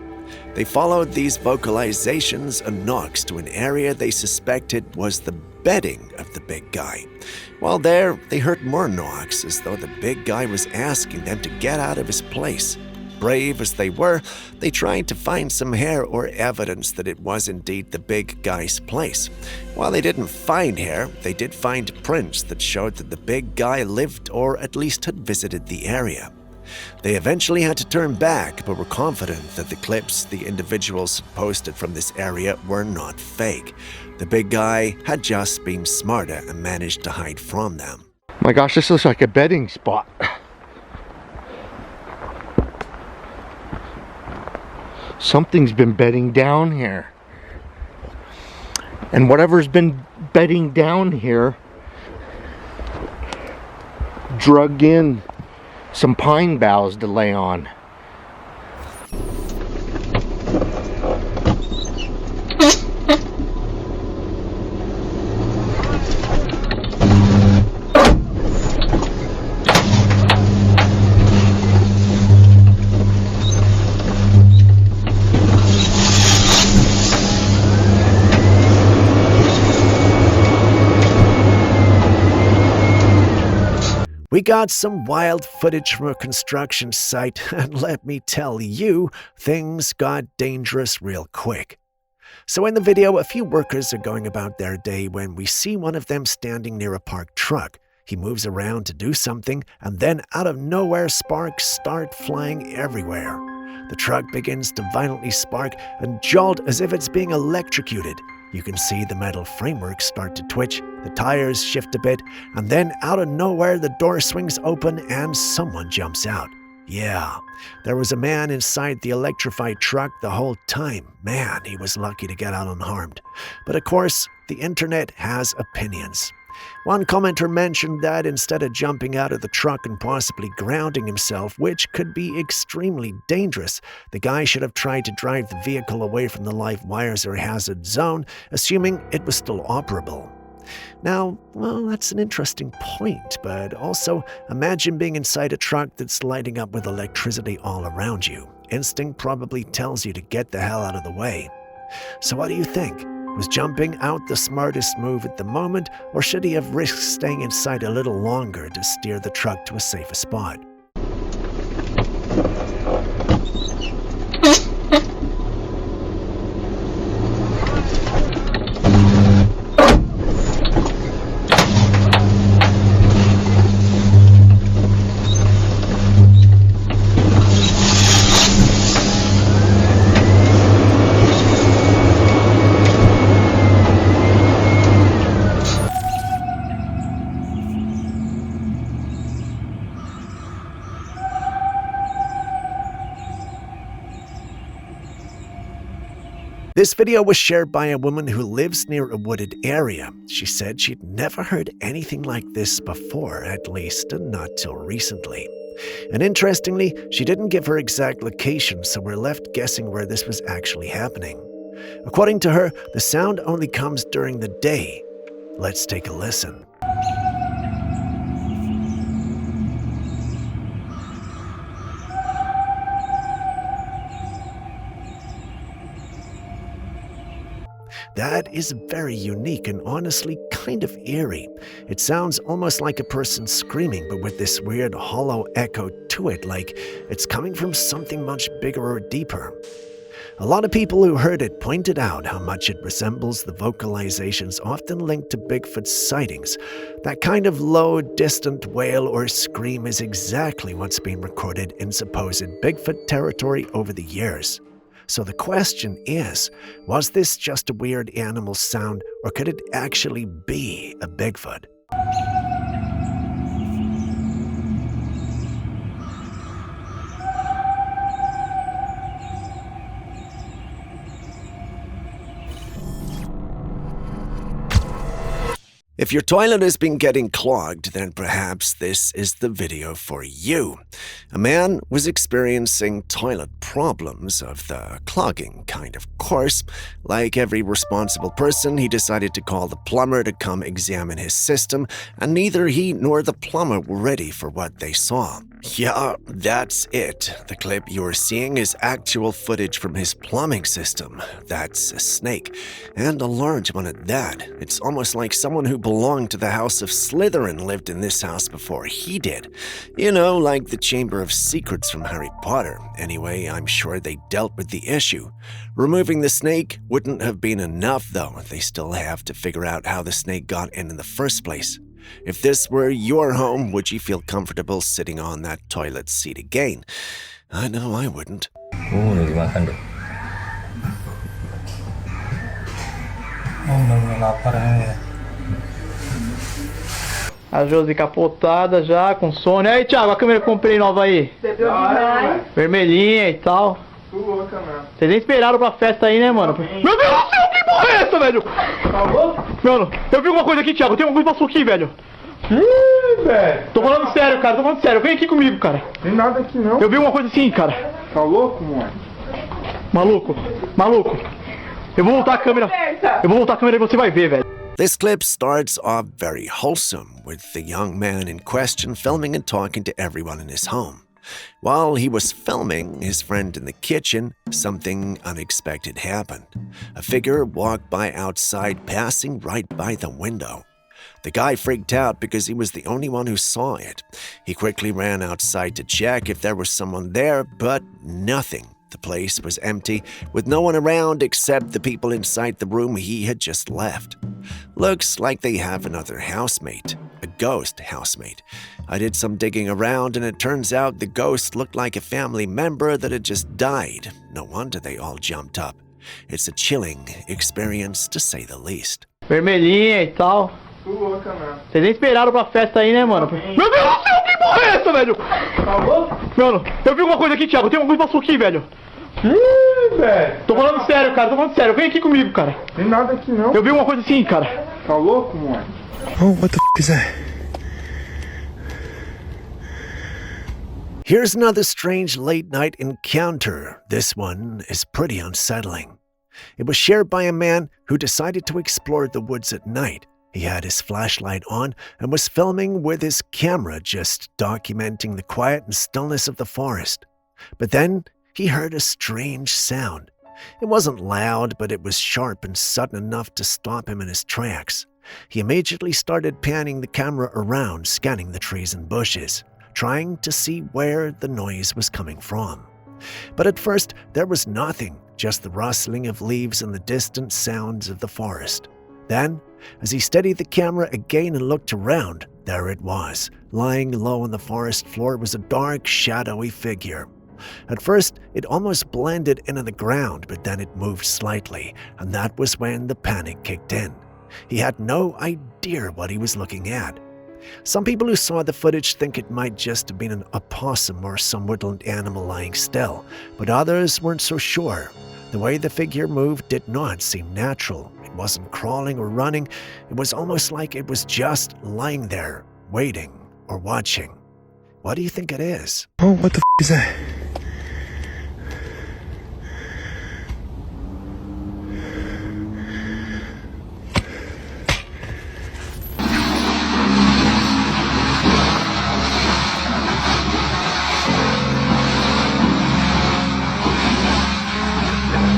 They followed these vocalizations and knocks to an area they suspected was the bedding of the big guy. While there, they heard more knocks, as though the big guy was asking them to get out of his place. Brave as they were, they tried to find some hair or evidence that it was indeed the big guy's place. While they didn't find hair, they did find prints that showed that the big guy lived or at least had visited the area. They eventually had to turn back, but were confident that the clips the individuals posted from this area were not fake. The big guy had just been smarter and managed to hide from them. My gosh, this looks like a bedding spot. Something's been bedding down here. And whatever's been bedding down here drug in some pine boughs to lay on. We got some wild footage from a construction site, and let me tell you, things got dangerous real quick. So in the video, a few workers are going about their day when we see one of them standing near a parked truck. He moves around to do something, and then out of nowhere, sparks start flying everywhere. The truck begins to violently spark and jolt as if it's being electrocuted. You can see the metal framework start to twitch, the tires shift a bit, and then out of nowhere the door swings open and someone jumps out. Yeah, there was a man inside the electrified truck the whole time. Man, he was lucky to get out unharmed. But of course, the internet has opinions. One commenter mentioned that instead of jumping out of the truck and possibly grounding himself, which could be extremely dangerous, the guy should have tried to drive the vehicle away from the live wires or hazard zone, assuming it was still operable. Now, well, that's an interesting point, but also imagine being inside a truck that's lighting up with electricity all around you. Instinct probably tells you to get the hell out of the way. So what do you think? Was jumping out the smartest move at the moment, or should he have risked staying inside a little longer to steer the truck to a safer spot? This video was shared by a woman who lives near a wooded area. She said she'd never heard anything like this before, at least not till recently. And interestingly, she didn't give her exact location, so we're left guessing where this was actually happening. According to her, the sound only comes during the day. Let's take a listen. That is very unique and honestly kind of eerie. It sounds almost like a person screaming, but with this weird hollow echo to it, like it's coming from something much bigger or deeper. A lot of people who heard it pointed out how much it resembles the vocalizations often linked to Bigfoot sightings. That kind of low, distant wail or scream is exactly what's been recorded in supposed Bigfoot territory over the years. So the question is, was this just a weird animal sound, or could it actually be a Bigfoot? If your toilet has been getting clogged, then perhaps this is the video for you. A man was experiencing toilet problems of the clogging kind, of course. Like every responsible person, he decided to call the plumber to come examine his system, and neither he nor the plumber were ready for what they saw. Yeah, that's it. The clip you're seeing is actual footage from his plumbing system. That's a snake, and a large one at that. It's almost like someone who belonged to the House of Slytherin lived in this house before he did. You know, like the Chamber of Secrets from Harry Potter. Anyway, I'm sure they dealt with the issue. Removing the snake wouldn't have been enough, though. They still have to figure out how the snake got in the first place. If this were your home, would you feel comfortable sitting on that toilet seat again? I know I wouldn't. Udah dimakan tuh. Oh, benar-benar lapar ya. A Josi capotada já, com sono. Aí, Thiago, a câmera que eu comprei nova aí. Bebeu demais. Vermelhinha e tal. Louca, mano. Vocês nem esperaram pra festa aí, né, mano? Meu Deus do céu, que porra é essa, velho? Falou? Mano, eu vi alguma coisa aqui, Thiago. Tem alguma coisa passou aqui, velho. Ih, velho. Tô falando sério, cara. Tô falando sério. Vem aqui comigo, cara. Tem nada aqui, não. Eu vi uma coisa assim, cara. Tá louco, mano? Maluco. Eu vou voltar a câmera. Eu vou voltar a câmera e você vai ver, velho. This clip starts off very wholesome, with the young man in question filming and talking to everyone in his home. While he was filming his friend in the kitchen, something unexpected happened. A figure walked by outside, passing right by the window. The guy freaked out because he was the only one who saw it. He quickly ran outside to check if there was someone there, but nothing. The place was empty, with no one around except the people inside the room he had just left. Looks like they have another housemate, a ghost housemate. I did some digging around, and it turns out the ghost looked like a family member that had just died. No wonder they all jumped up. It's a chilling experience, to say the least. Vermelhinha e tal. Louca, mano. Vocês nem esperaram pra festa aí, né, mano? Meu Deus do céu, que porra é essa, velho? Falou? Mano, eu vi alguma coisa aqui, Thiago. Tem alguma coisa passou aqui, velho. Ih, velho. Tô falando sério, cara. Tô falando sério. Vem aqui comigo, cara. Tem nada aqui, não. Eu vi uma coisa assim, cara. Tá louco, mano? Oh, what the f is that? Here's another strange late-night encounter. This one is pretty unsettling. It was shared by a man who decided to explore the woods at night. He had his flashlight on and was filming with his camera, just documenting the quiet and stillness of the forest. But then he heard a strange sound. It wasn't loud, but it was sharp and sudden enough to stop him in his tracks. He immediately started panning the camera around, scanning the trees and bushes, trying to see where the noise was coming from. But at first, there was nothing, just the rustling of leaves and the distant sounds of the forest. Then, as he steadied the camera again and looked around, there it was. Lying low on the forest floor was a dark, shadowy figure. At first, it almost blended into the ground, but then it moved slightly, and that was when the panic kicked in. He had no idea what he was looking at. Some people who saw the footage think it might just have been an opossum or some woodland animal lying still, but others weren't so sure. The way the figure moved did not seem natural. It wasn't crawling or running. It was almost like it was just lying there, waiting or watching. What do you think it is? Oh, what the f is that?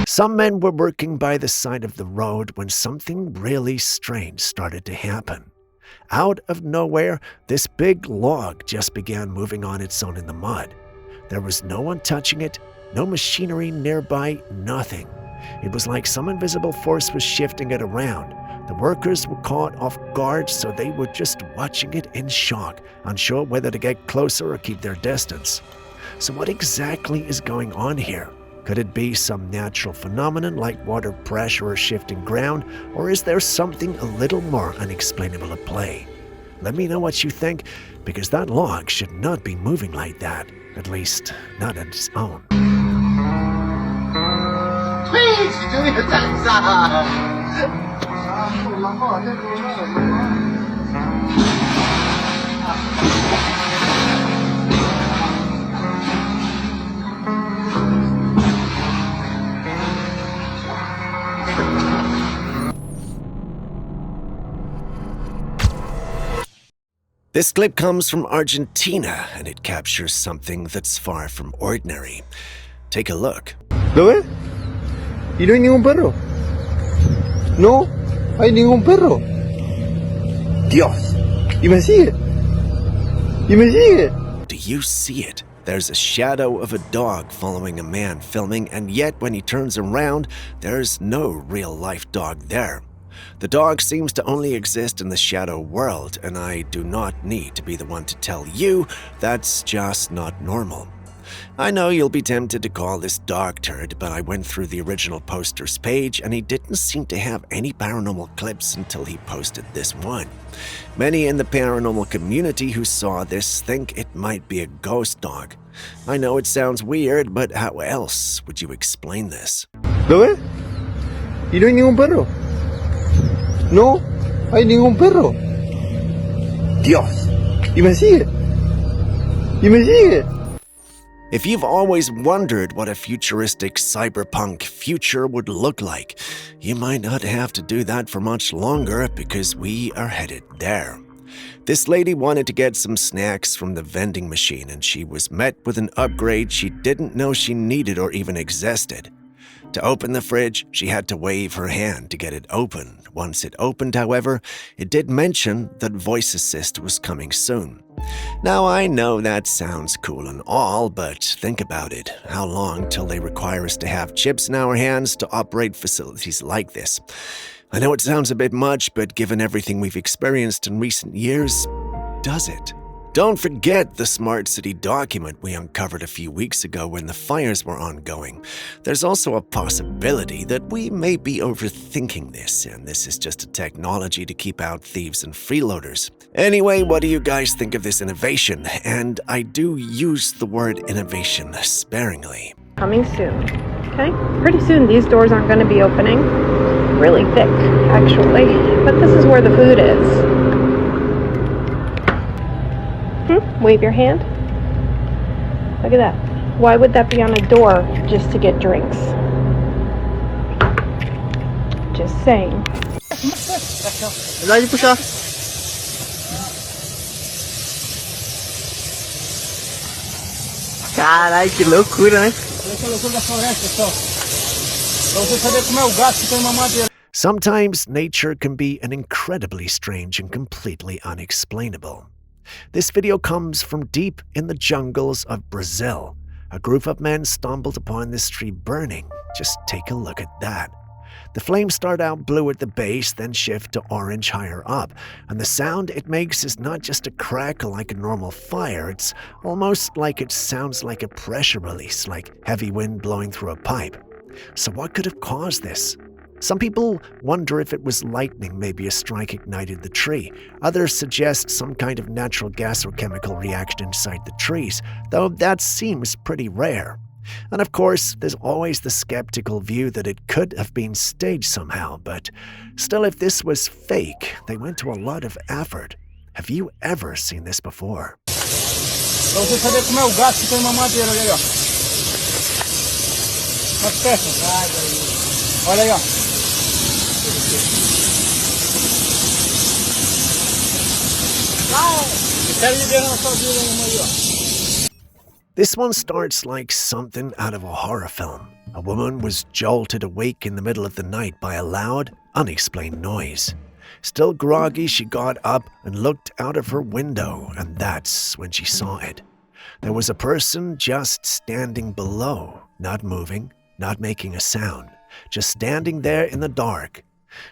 Some men were working by the side of the road when something really strange started to happen. Out of nowhere, this big log just began moving on its own in the mud. There was no one touching it, no machinery nearby, nothing. It was like some invisible force was shifting it around. The workers were caught off guard, so they were just watching it in shock, unsure whether to get closer or keep their distance. So what exactly is going on here? Could it be some natural phenomenon like water pressure or shifting ground, or is there something a little more unexplainable at play? Let me know what you think, because that log should not be moving like that, at least not on its own. This clip comes from Argentina, and it captures something that's far from ordinary. Take a look. ¿Lo ves? Y no hay ningún perro. No hay ningún perro. Dios. Y me sigue. Y me sigue. Do you see it? There's a shadow of a dog following a man filming, and yet when he turns around, there's no real-life dog there. The dog seems to only exist in the shadow world, and I do not need to be the one to tell you that's just not normal. I know you'll be tempted to call this dog turd, but I went through the original poster's page and he didn't seem to have any paranormal clips until he posted this one. Many in the paranormal community who saw this think it might be a ghost dog. I know it sounds weird, but how else would you explain this? ¿Lo ves? Y no hay ningún perro. No hay ningún perro. Dios. Y me sigue. Y me sigue. If you've always wondered what a futuristic cyberpunk future would look like, you might not have to do that for much longer because we are headed there. This lady wanted to get some snacks from the vending machine and she was met with an upgrade she didn't know she needed or even existed. To open the fridge, she had to wave her hand to get it open. Once it opened, however, it did mention that voice assist was coming soon. Now, I know that sounds cool and all, but think about it. How long till they require us to have chips in our hands to operate facilities like this? I know it sounds a bit much, but given everything we've experienced in recent years, does it? Don't forget the Smart City document we uncovered a few weeks ago when the fires were ongoing. There's also a possibility that we may be overthinking this, and this is just a technology to keep out thieves and freeloaders. Anyway, what do you guys think of this innovation? And I do use the word innovation sparingly. Coming soon. Okay? Pretty soon these doors aren't going to be opening. Really thick, actually. But this is where the food is. Wave your hand. Look at that. Why would that be on a door just to get drinks? Just saying. Lá de puxar. Caralho, que loucura, né? Sometimes nature can be an incredibly strange and completely unexplainable. This video comes from deep in the jungles of Brazil. A group of men stumbled upon this tree burning. Just take a look at that. The flames start out blue at the base, then shift to orange higher up, and the sound it makes is not just a crackle like a normal fire, it's almost like it sounds like a pressure release, like heavy wind blowing through a pipe. So what could have caused this? Some people wonder if it was lightning, maybe a strike ignited the tree. Others suggest some kind of natural gas or chemical reaction inside the trees, though that seems pretty rare. And of course, there's always the skeptical view that it could have been staged somehow, but still, if this was fake, they went to a lot of effort. Have you ever seen this before? Pra você saber como é o gato que tem uma madeira, olha aí, ó. Umas peças. Olha aí, ó. This one starts like something out of a horror film. A woman was jolted awake in the middle of the night by a loud, unexplained noise. Still groggy, she got up and looked out of her window, and that's when she saw it. There was a person just standing below, not moving, not making a sound, just standing there in the dark.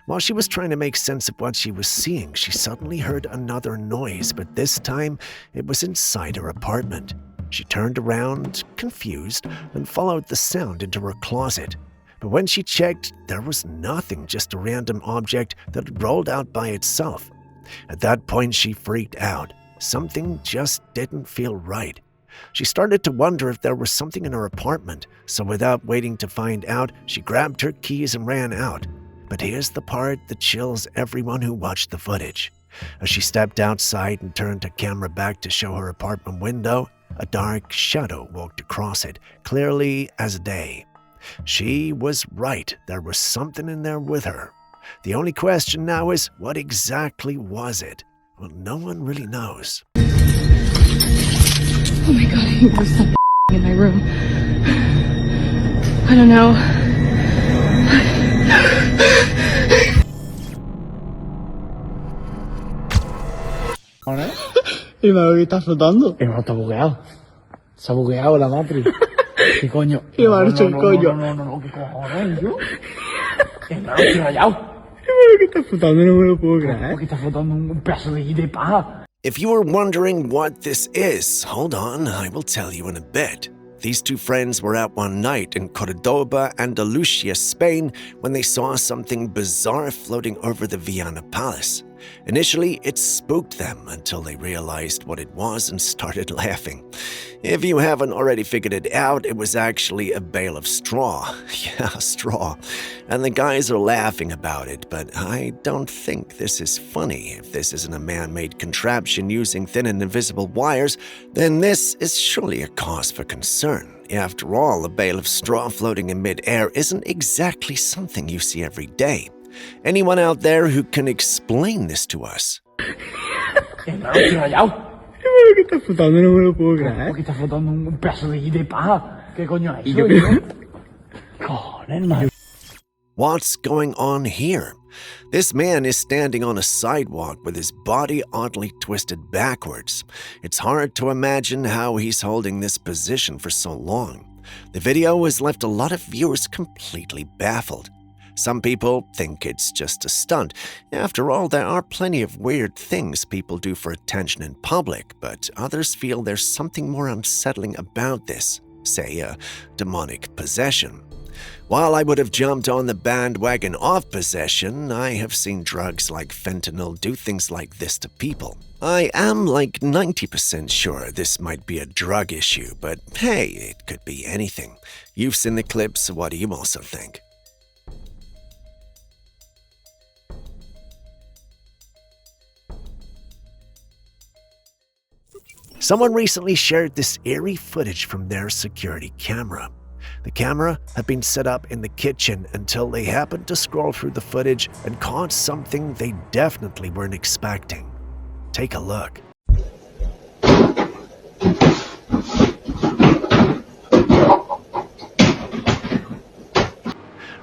While she was trying to make sense of what she was seeing, she suddenly heard another noise, but this time it was inside her apartment. She turned around, confused, and followed the sound into her closet. But when she checked, there was nothing, just a random object that rolled out by itself. At that point, she freaked out. Something just didn't feel right. She started to wonder if there was something in her apartment, so without waiting to find out, she grabbed her keys and ran out. But here's the part that chills everyone who watched the footage. As she stepped outside and turned her camera back to show her apartment window, a dark shadow walked across it, clearly as day. She was right. There was something in there with her. The only question now is, what exactly was it? Well, no one really knows. Oh my god, I think there's something in my room. I don't know. ¿Y me está flotando? Y no está bugueado. Se ha bugueado la Matrix. ¿Qué coño? ¿Qué marcha el coño? No, ¿qué cojones? ¿Yo? Estoy rayado. ¿Qué está flotando? No me lo puedo creer. ¿Por qué está flotando un pedazo de paja? If you were wondering what this is, hold on, I will tell you in a bit. These two friends were out one night in Cordoba, Andalusia, Spain, when they saw something bizarre floating over the Viana Palace. Initially, it spooked them until they realized what it was and started laughing. If you haven't already figured it out, it was actually a bale of straw. Yeah, straw. And the guys are laughing about it, but I don't think this is funny. If this isn't a man-made contraption using thin and invisible wires, then this is surely a cause for concern. After all, a bale of straw floating in mid-air isn't exactly something you see every day. Anyone out there who can explain this to us? Claro que rayado. ¿Qué estás flotando? No me lo puedo creer. Porque estás flotando un pedazo de paja. ¿Qué coño es eso? Cojones, man. What's going on here? This man is standing on a sidewalk with his body oddly twisted backwards. It's hard to imagine how he's holding this position for so long. The video has left a lot of viewers completely baffled. Some people think it's just a stunt. After all, there are plenty of weird things people do for attention in public, but others feel there's something more unsettling about this, say a demonic possession. While I would have jumped on the bandwagon of possession, I have seen drugs like fentanyl do things like this to people. I am like 90% sure this might be a drug issue, but hey, it could be anything. You've seen the clips, so what do you also think? Someone recently shared this eerie footage from their security camera. The camera had been set up in the kitchen until they happened to scroll through the footage and caught something they definitely weren't expecting. Take a look.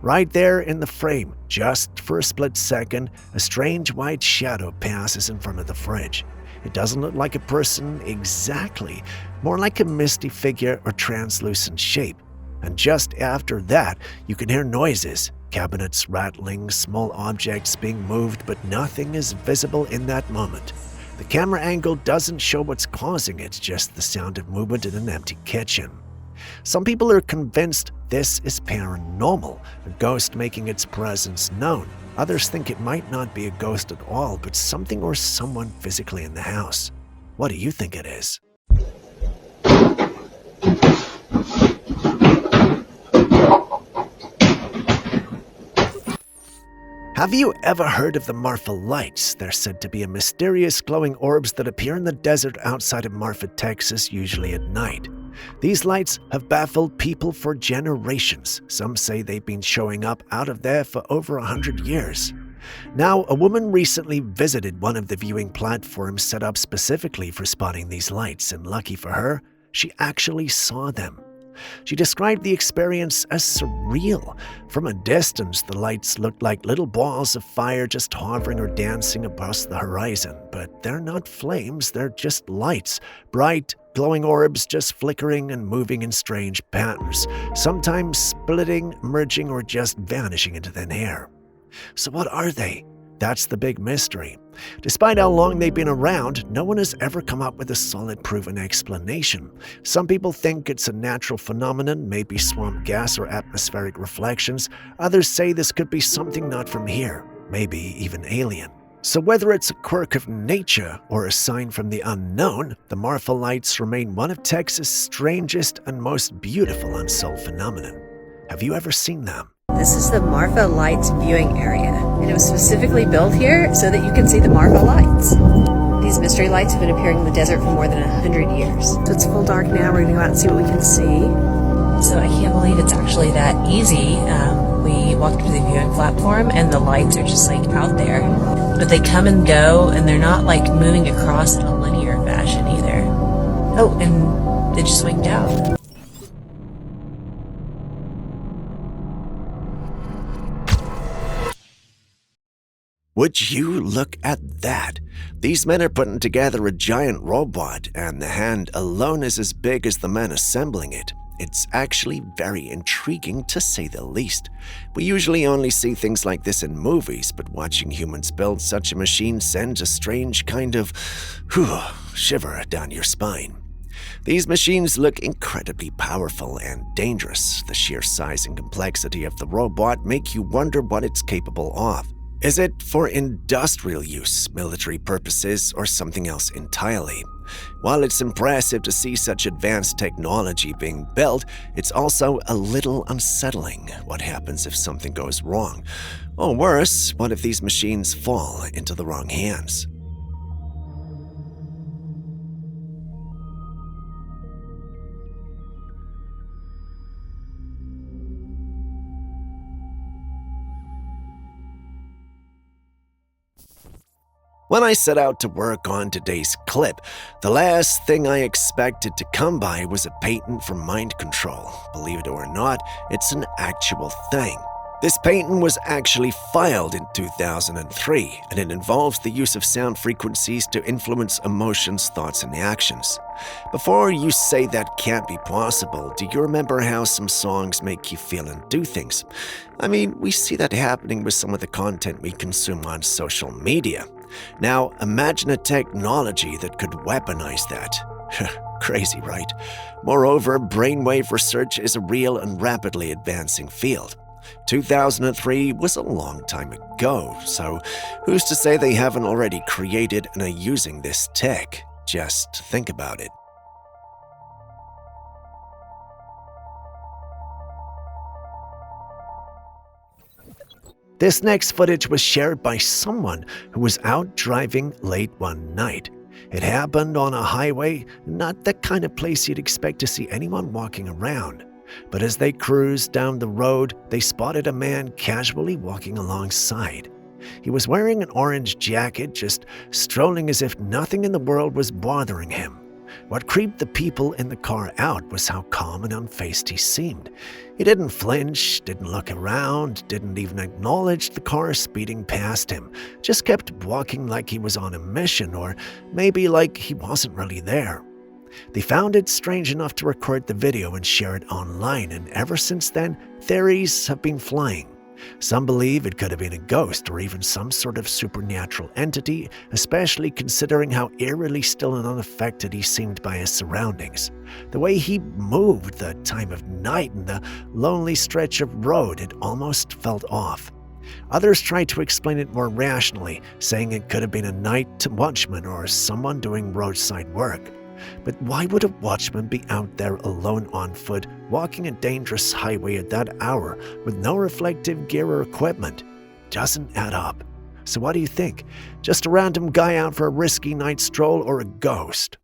Right there in the frame, just for a split second, a strange white shadow passes in front of the fridge. It doesn't look like a person exactly, more like a misty figure or translucent shape. And just after that, you can hear noises, cabinets rattling, small objects being moved, but nothing is visible in that moment. The camera angle doesn't show what's causing it, just the sound of movement in an empty kitchen. Some people are convinced this is paranormal, a ghost making its presence known. Others think it might not be a ghost at all, but something or someone physically in the house. What do you think it is? Have you ever heard of the Marfa lights? They're said to be mysterious glowing orbs that appear in the desert outside of Marfa, Texas, usually at night. These lights have baffled people for generations. Some say they've been showing up out of there for over 100 years. Now, a woman recently visited one of the viewing platforms set up specifically for spotting these lights, and lucky for her, she actually saw them. She described the experience as surreal. From a distance, the lights looked like little balls of fire just hovering or dancing across the horizon. But they're not flames, they're just lights. Bright, glowing orbs just flickering and moving in strange patterns, sometimes splitting, merging, or just vanishing into thin air. So what are they? That's the big mystery. Despite how long they've been around, no one has ever come up with a solid proven explanation. Some people think it's a natural phenomenon, maybe swamp gas or atmospheric reflections. Others say this could be something not from here, maybe even alien. So whether it's a quirk of nature or a sign from the unknown, the Marfa lights remain one of Texas' strangest and most beautiful unsolved phenomenon. Have you ever seen them? This is the Marfa Lights viewing area, and it was specifically built here so that you can see the Marfa lights. These mystery lights have been appearing in the desert for more than 100 years. So it's full dark now. We're gonna go out and see what we can see. So I can't believe it's actually that easy. We walked to the viewing platform and the lights are just like out there. But they come and go, and they're not like moving across in a linear fashion either. Oh, and they just winked out. Would you look at that? These men are putting together a giant robot, and the hand alone is as big as the men assembling it. It's actually very intriguing, to say the least. We usually only see things like this in movies, but watching humans build such a machine sends a strange kind of shiver down your spine. These machines look incredibly powerful and dangerous. The sheer size and complexity of the robot make you wonder what it's capable of. Is it for industrial use, military purposes, or something else entirely? While it's impressive to see such advanced technology being built, it's also a little unsettling. What happens if something goes wrong? Or worse, what if these machines fall into the wrong hands? When I set out to work on today's clip, the last thing I expected to come by was a patent for mind control. Believe it or not, it's an actual thing. This patent was actually filed in 2003, and it involves the use of sound frequencies to influence emotions, thoughts, and actions. Before you say that can't be possible, do you remember how some songs make you feel and do things? I mean, we see that happening with some of the content we consume on social media. Now, imagine a technology that could weaponize that. Crazy, right? Moreover, brainwave research is a real and rapidly advancing field. 2003 was a long time ago, so who's to say they haven't already created and are using this tech? Just think about it. This next footage was shared by someone who was out driving late one night. It happened on a highway, not the kind of place you'd expect to see anyone walking around. But as they cruised down the road, they spotted a man casually walking alongside. He was wearing an orange jacket, just strolling as if nothing in the world was bothering him. What creeped the people in the car out was how calm and unfazed he seemed. He didn't flinch, didn't look around, didn't even acknowledge the car speeding past him, just kept walking like he was on a mission, or maybe like he wasn't really there. They found it strange enough to record the video and share it online, and ever since then, theories have been flying. Some believe it could have been a ghost or even some sort of supernatural entity, especially considering how eerily still and unaffected he seemed by his surroundings. The way he moved, the time of night, and the lonely stretch of road, it almost felt off. Others tried to explain it more rationally, saying it could have been a night watchman or someone doing roadside work. But why would a watchman be out there alone on foot, walking a dangerous highway at that hour with no reflective gear or equipment? Doesn't add up. So what do you think? Just a random guy out for a risky night stroll, or a ghost?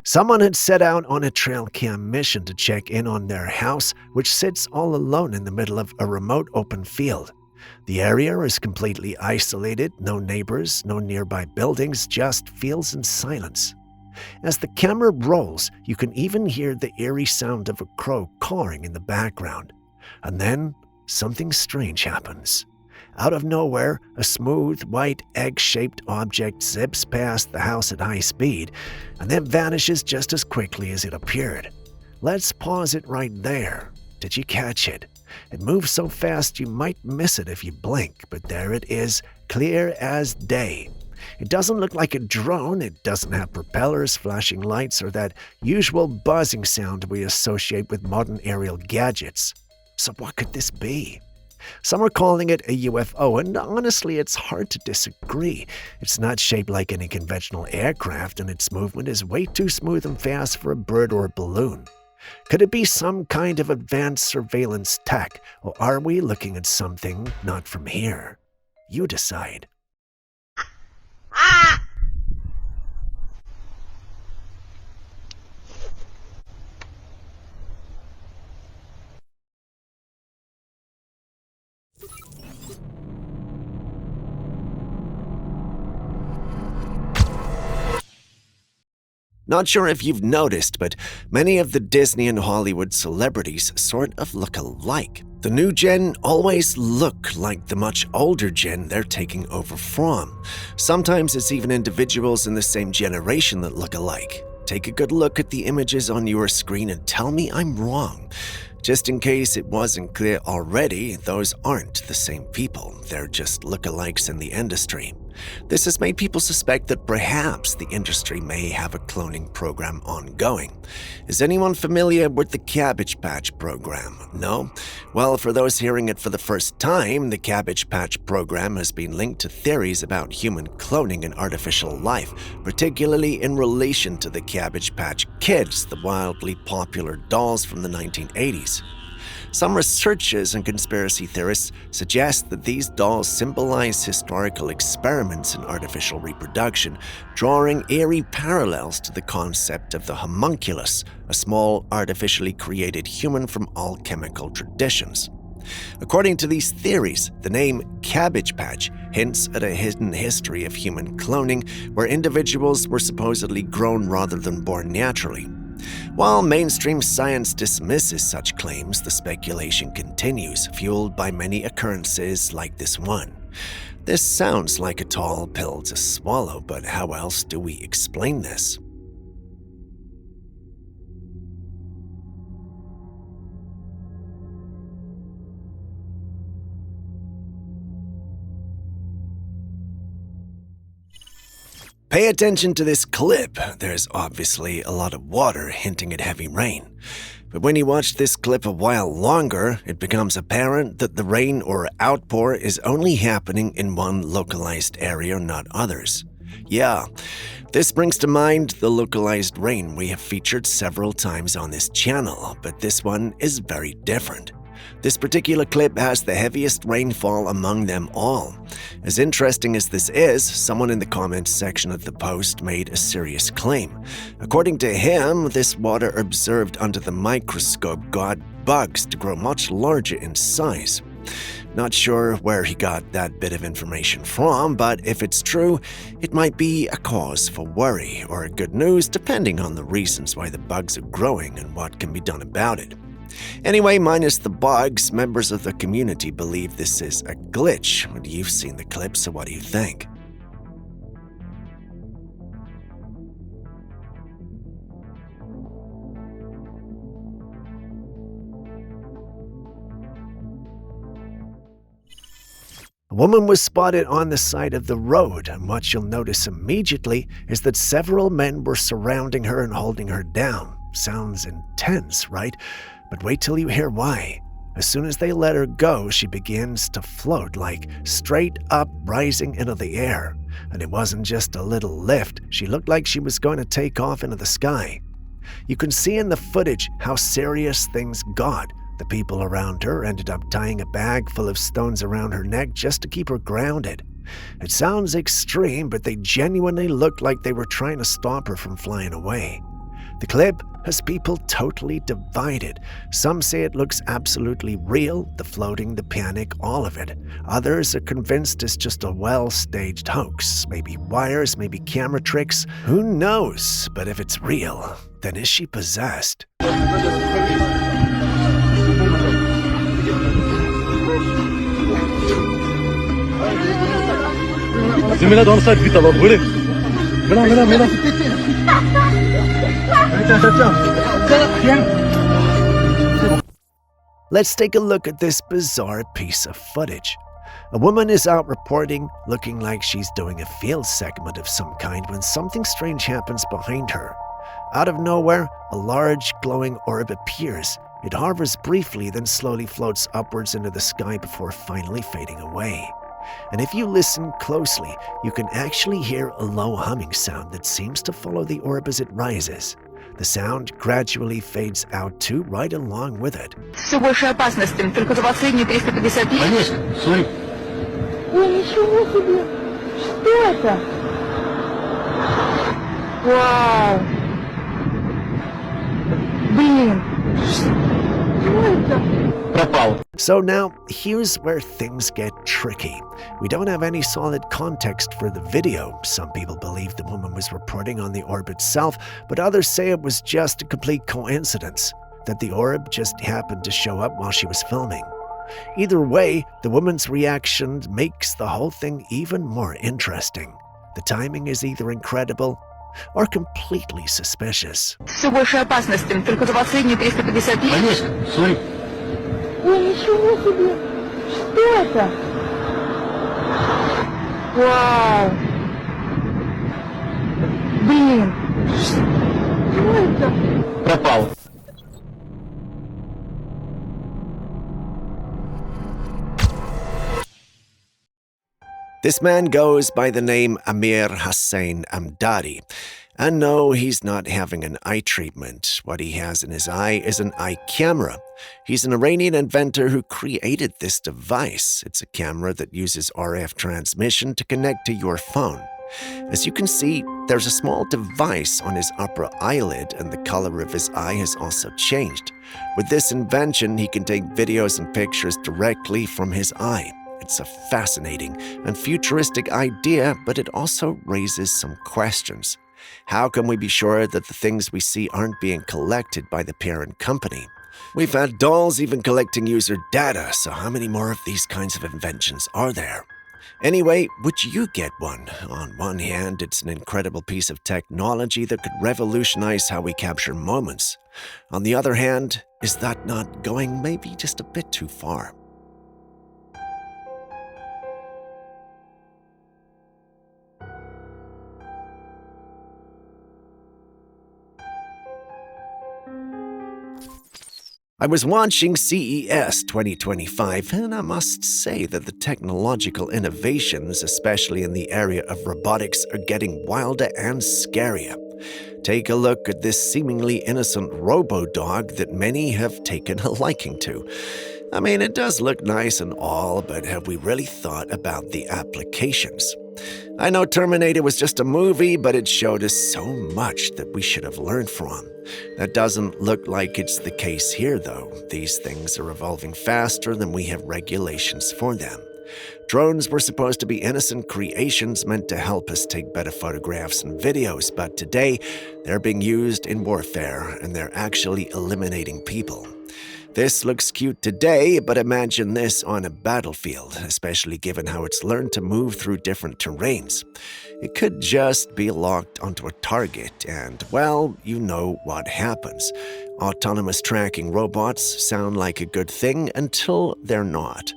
Someone had set out on a Trailcam mission to check in on their house, which sits all alone in the middle of a remote open field. The area is completely isolated, no neighbors, no nearby buildings, just fields and silence. As the camera rolls, you can even hear the eerie sound of a crow cawing in the background. And then, something strange happens. Out of nowhere, a smooth, white, egg-shaped object zips past the house at high speed, and then vanishes just as quickly as it appeared. Let's pause it right there. Did you catch it? It moves so fast you might miss it if you blink, but there it is, clear as day. It doesn't look like a drone, it doesn't have propellers, flashing lights, or that usual buzzing sound we associate with modern aerial gadgets. So what could this be? Some are calling it a UFO, and honestly, it's hard to disagree. It's not shaped like any conventional aircraft, and its movement is way too smooth and fast for a bird or a balloon. Could it be some kind of advanced surveillance tech, or are we looking at something not from here? You decide. Not sure if you've noticed, but many of the Disney and Hollywood celebrities sort of look alike. The new gen always look like the much older gen they're taking over from. Sometimes it's even individuals in the same generation that look alike. Take a good look at the images on your screen and tell me I'm wrong. Just in case it wasn't clear already, those aren't the same people. They're just lookalikes in the industry. This has made people suspect that perhaps the industry may have a cloning program ongoing. Is anyone familiar with the Cabbage Patch program? No? Well, for those hearing it for the first time, the Cabbage Patch program has been linked to theories about human cloning and artificial life, particularly in relation to the Cabbage Patch Kids, the wildly popular dolls from the 1980s. Some researchers and conspiracy theorists suggest that these dolls symbolize historical experiments in artificial reproduction, drawing eerie parallels to the concept of the homunculus, a small artificially created human from alchemical traditions. According to these theories, the name Cabbage Patch hints at a hidden history of human cloning where individuals were supposedly grown rather than born naturally. While mainstream science dismisses such claims, the speculation continues, fueled by many occurrences like this one. This sounds like a tall pill to swallow, but how else do we explain this? Pay attention to this clip. There's obviously a lot of water hinting at heavy rain. But when you watch this clip a while longer, it becomes apparent that the rain or outpour is only happening in one localized area, not others. Yeah, this brings to mind the localized rain we have featured several times on this channel, but this one is very different. This particular clip has the heaviest rainfall among them all. As interesting as this is, someone in the comments section of the post made a serious claim. According to him, this water observed under the microscope got bugs to grow much larger in size. Not sure where he got that bit of information from, but if it's true, it might be a cause for worry or good news depending on the reasons why the bugs are growing and what can be done about it. Anyway, minus the bugs, members of the community believe this is a glitch. You've seen the clip, so what do you think? A woman was spotted on the side of the road, and what you'll notice immediately is that several men were surrounding her and holding her down. Sounds intense, right? But wait till you hear why. As soon as they let her go, she begins to float, like straight up rising into the air. And it wasn't just a little lift, she looked like she was going to take off into the sky. You can see in the footage how serious things got. The people around her ended up tying a bag full of stones around her neck just to keep her grounded. It sounds extreme, but they genuinely looked like they were trying to stop her from flying away. The clip has people totally divided. Some say it looks absolutely real, the floating, the panic, all of it. Others are convinced it's just a well-staged hoax. Maybe wires, maybe camera tricks. Who knows? But if it's real, then is she possessed? Let's take a look at this bizarre piece of footage. A woman is out reporting, looking like she's doing a field segment of some kind when something strange happens behind her. Out of nowhere, a large glowing orb appears. It hovers briefly, then slowly floats upwards into the sky before finally fading away. And if you listen closely, you can actually hear a low humming sound that seems to follow the orb as it rises. The sound gradually fades out too, right along with it. Все больше опасности, только за последние 350 дней. Конечно, смотри. Ой, ничего себе! Что это? Вау! Блин! Что это? So now, here's where things get tricky. We don't have any solid context for the video. Some people believe the woman was reporting on the orb itself, but others say it was just a complete coincidence, that the orb just happened to show up while she was filming. Either way, the woman's reaction makes the whole thing even more interesting. The timing is either incredible or completely suspicious. Все больше опасности, только за последние 350 дней. Олежка, смотри. Ой, ничего себе! Что это? Вау! Блин! Что это? Пропал. This man goes by the name Amir Hussein Amdadi. And no, he's not having an eye treatment. What he has in his eye is an eye camera. He's an Iranian inventor who created this device. It's a camera that uses RF transmission to connect to your phone. As you can see, there's a small device on his upper eyelid, and the color of his eye has also changed. With this invention, he can take videos and pictures directly from his eye. It's a fascinating and futuristic idea, but it also raises some questions. How can we be sure that the things we see aren't being collected by the parent company? We've had dolls even collecting user data, so how many more of these kinds of inventions are there? Anyway, would you get one? On one hand, it's an incredible piece of technology that could revolutionize how we capture moments. On the other hand, is that not going maybe just a bit too far? I was watching CES 2025, and I must say that the technological innovations, especially in the area of robotics, are getting wilder and scarier. Take a look at this seemingly innocent robo-dog that many have taken a liking to. I mean, it does look nice and all, but have we really thought about the applications? I know Terminator was just a movie, but it showed us so much that we should have learned from. That doesn't look like it's the case here, though. These things are evolving faster than we have regulations for them. Drones were supposed to be innocent creations meant to help us take better photographs and videos, but today they're being used in warfare, and they're actually eliminating people. This looks cute today, but imagine this on a battlefield, especially given how it's learned to move through different terrains. It could just be locked onto a target, and, well, you know what happens. Autonomous tracking robots sound like a good thing until they're not.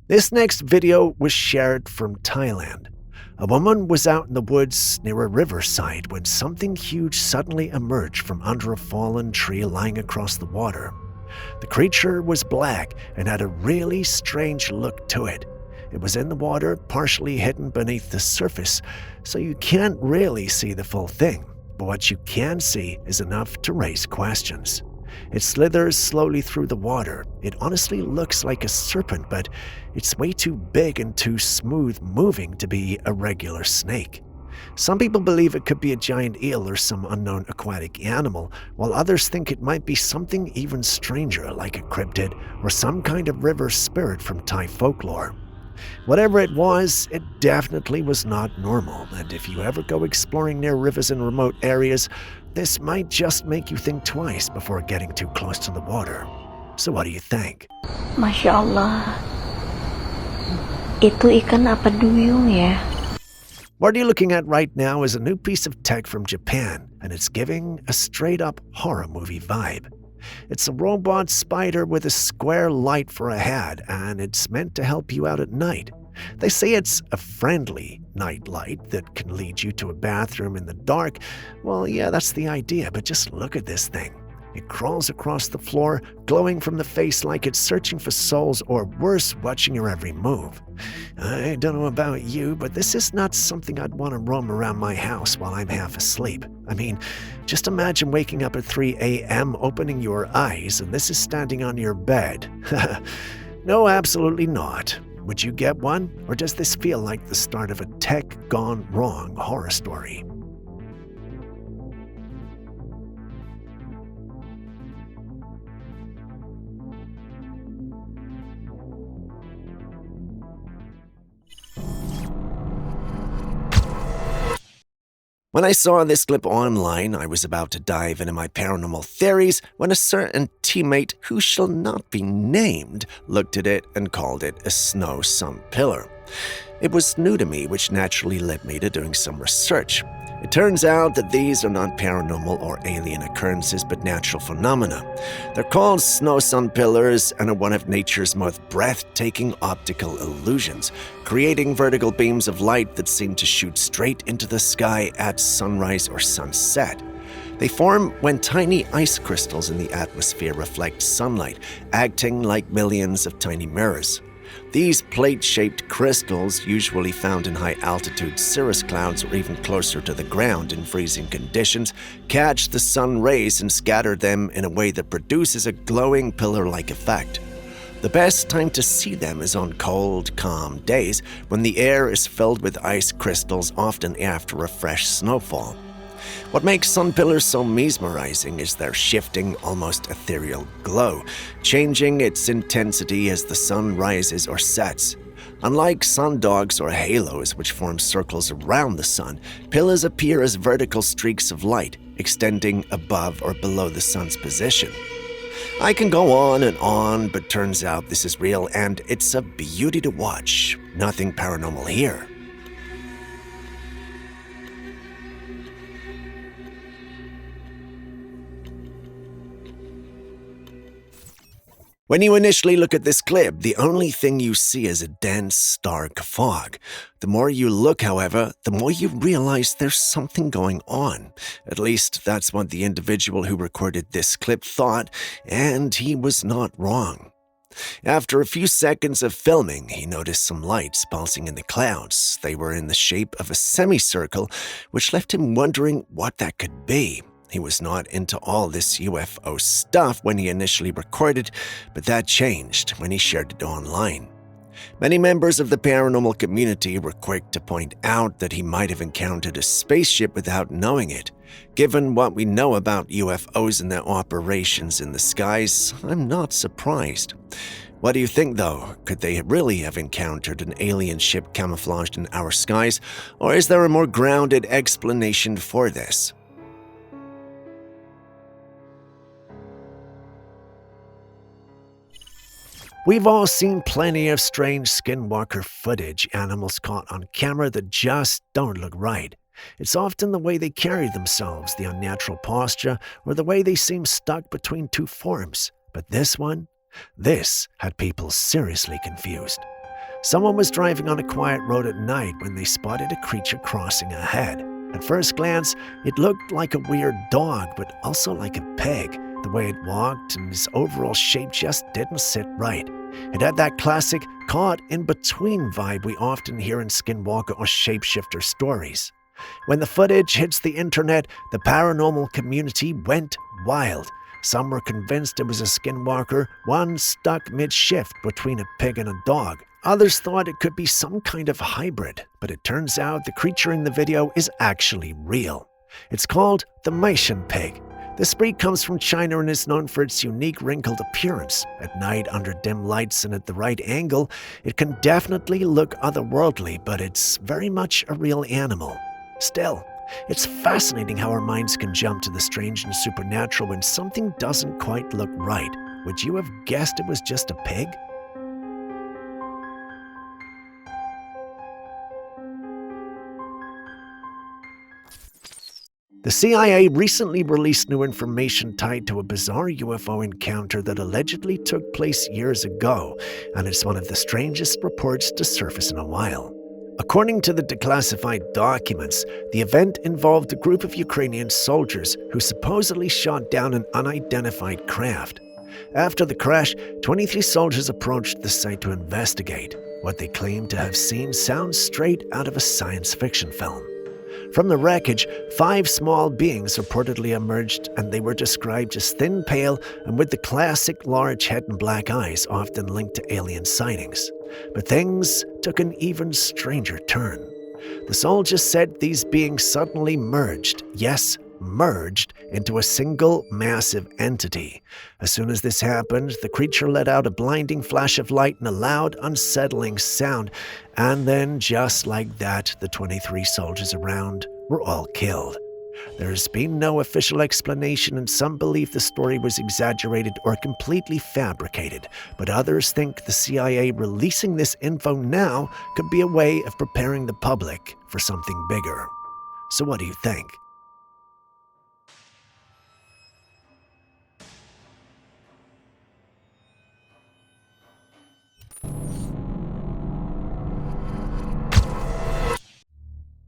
This next video was shared from Thailand. A woman was out in the woods near a riverside when something huge suddenly emerged from under a fallen tree lying across the water. The creature was black and had a really strange look to it. It was in the water, partially hidden beneath the surface, so you can't really see the full thing. But what you can see is enough to raise questions. It slithers slowly through the water. It honestly looks like a serpent, but it's way too big and too smooth moving to be a regular snake. Some people believe it could be a giant eel or some unknown aquatic animal, while others think it might be something even stranger, like a cryptid or some kind of river spirit from Thai folklore. Whatever it was, it definitely was not normal, and if you ever go exploring near rivers in remote areas, this might just make you think twice before getting too close to the water. So what do you think? Masya Allah. Itu ikan apa duyung ya? What you're looking at right now is a new piece of tech from Japan, and it's giving a straight-up horror movie vibe. It's a robot spider with a square light for a head, and it's meant to help you out at night. They say it's a friendly night light that can lead you to a bathroom in the dark. Well, yeah, that's the idea, but just look at this thing. It crawls across the floor, glowing from the face like it's searching for souls, or worse, watching your every move. I don't know about you, but this is not something I'd want to roam around my house while I'm half asleep. I mean, just imagine waking up at 3 a.m., opening your eyes, and this is standing on your bed. No, absolutely not. Would you get one, or does this feel like the start of a tech gone wrong horror story? When I saw this clip online, I was about to dive into my paranormal theories when a certain teammate who shall not be named looked at it and called it a snow sun pillar. It was new to me, which naturally led me to doing some research. It turns out that these are not paranormal or alien occurrences, but natural phenomena. They're called snow sun pillars and are one of nature's most breathtaking optical illusions, creating vertical beams of light that seem to shoot straight into the sky at sunrise or sunset. They form when tiny ice crystals in the atmosphere reflect sunlight, acting like millions of tiny mirrors. These plate-shaped crystals, usually found in high-altitude cirrus clouds or even closer to the ground in freezing conditions, catch the sun rays and scatter them in a way that produces a glowing pillar-like effect. The best time to see them is on cold, calm days when the air is filled with ice crystals, often after a fresh snowfall. What makes sun pillars so mesmerizing is their shifting, almost ethereal glow, changing its intensity as the sun rises or sets. Unlike sundogs or halos, which form circles around the sun, pillars appear as vertical streaks of light, extending above or below the sun's position. I can go on, but turns out this is real and it's a beauty to watch. Nothing paranormal here. When you initially look at this clip, the only thing you see is a dense, dark fog. The more you look, however, the more you realize there's something going on. At least that's what the individual who recorded this clip thought, and he was not wrong. After a few seconds of filming, he noticed some lights pulsing in the clouds. They were in the shape of a semicircle, which left him wondering what that could be. He was not into all this UFO stuff when he initially recorded, but that changed when he shared it online. Many members of the paranormal community were quick to point out that he might have encountered a spaceship without knowing it. Given what we know about UFOs and their operations in the skies, I'm not surprised. What do you think, though? Could they really have encountered an alien ship camouflaged in our skies, or is there a more grounded explanation for this? We've all seen plenty of strange skinwalker footage, animals caught on camera that just don't look right. It's often the way they carry themselves, the unnatural posture, or the way they seem stuck between two forms. But this had people seriously confused. Someone was driving on a quiet road at night when they spotted a creature crossing ahead. At first glance, it looked like a weird dog, but also like a pig. The way it walked and its overall shape just didn't sit right. It had that classic caught-in-between vibe we often hear in skinwalker or shapeshifter stories. When the footage hits the internet, the paranormal community went wild. Some were convinced it was a skinwalker, one stuck mid-shift between a pig and a dog. Others thought it could be some kind of hybrid, but it turns out the creature in the video is actually real. It's called the Malaysian pig. This breed comes from China and is known for its unique wrinkled appearance. At night, under dim lights and at the right angle, it can definitely look otherworldly, but it's very much a real animal. Still, it's fascinating how our minds can jump to the strange and supernatural when something doesn't quite look right. Would you have guessed it was just a pig? The CIA recently released new information tied to a bizarre UFO encounter that allegedly took place years ago, and it's one of the strangest reports to surface in a while. According to the declassified documents, the event involved a group of Ukrainian soldiers who supposedly shot down an unidentified craft. After the crash, 23 soldiers approached the site to investigate. What they claimed to have seen sounds straight out of a science fiction film. From the wreckage, 5 small beings reportedly emerged, and they were described as thin, pale, and with the classic large head and black eyes often linked to alien sightings. But things took an even stranger turn. The soldiers said these beings suddenly merged, yes, merged, into a single massive entity. As soon as this happened, the creature let out a blinding flash of light and a loud, unsettling sound, and then just like that, the 23 soldiers around were all killed. There's been no official explanation, and some believe the story was exaggerated or completely fabricated, but others think the CIA releasing this info now could be a way of preparing the public for something bigger. So what do you think?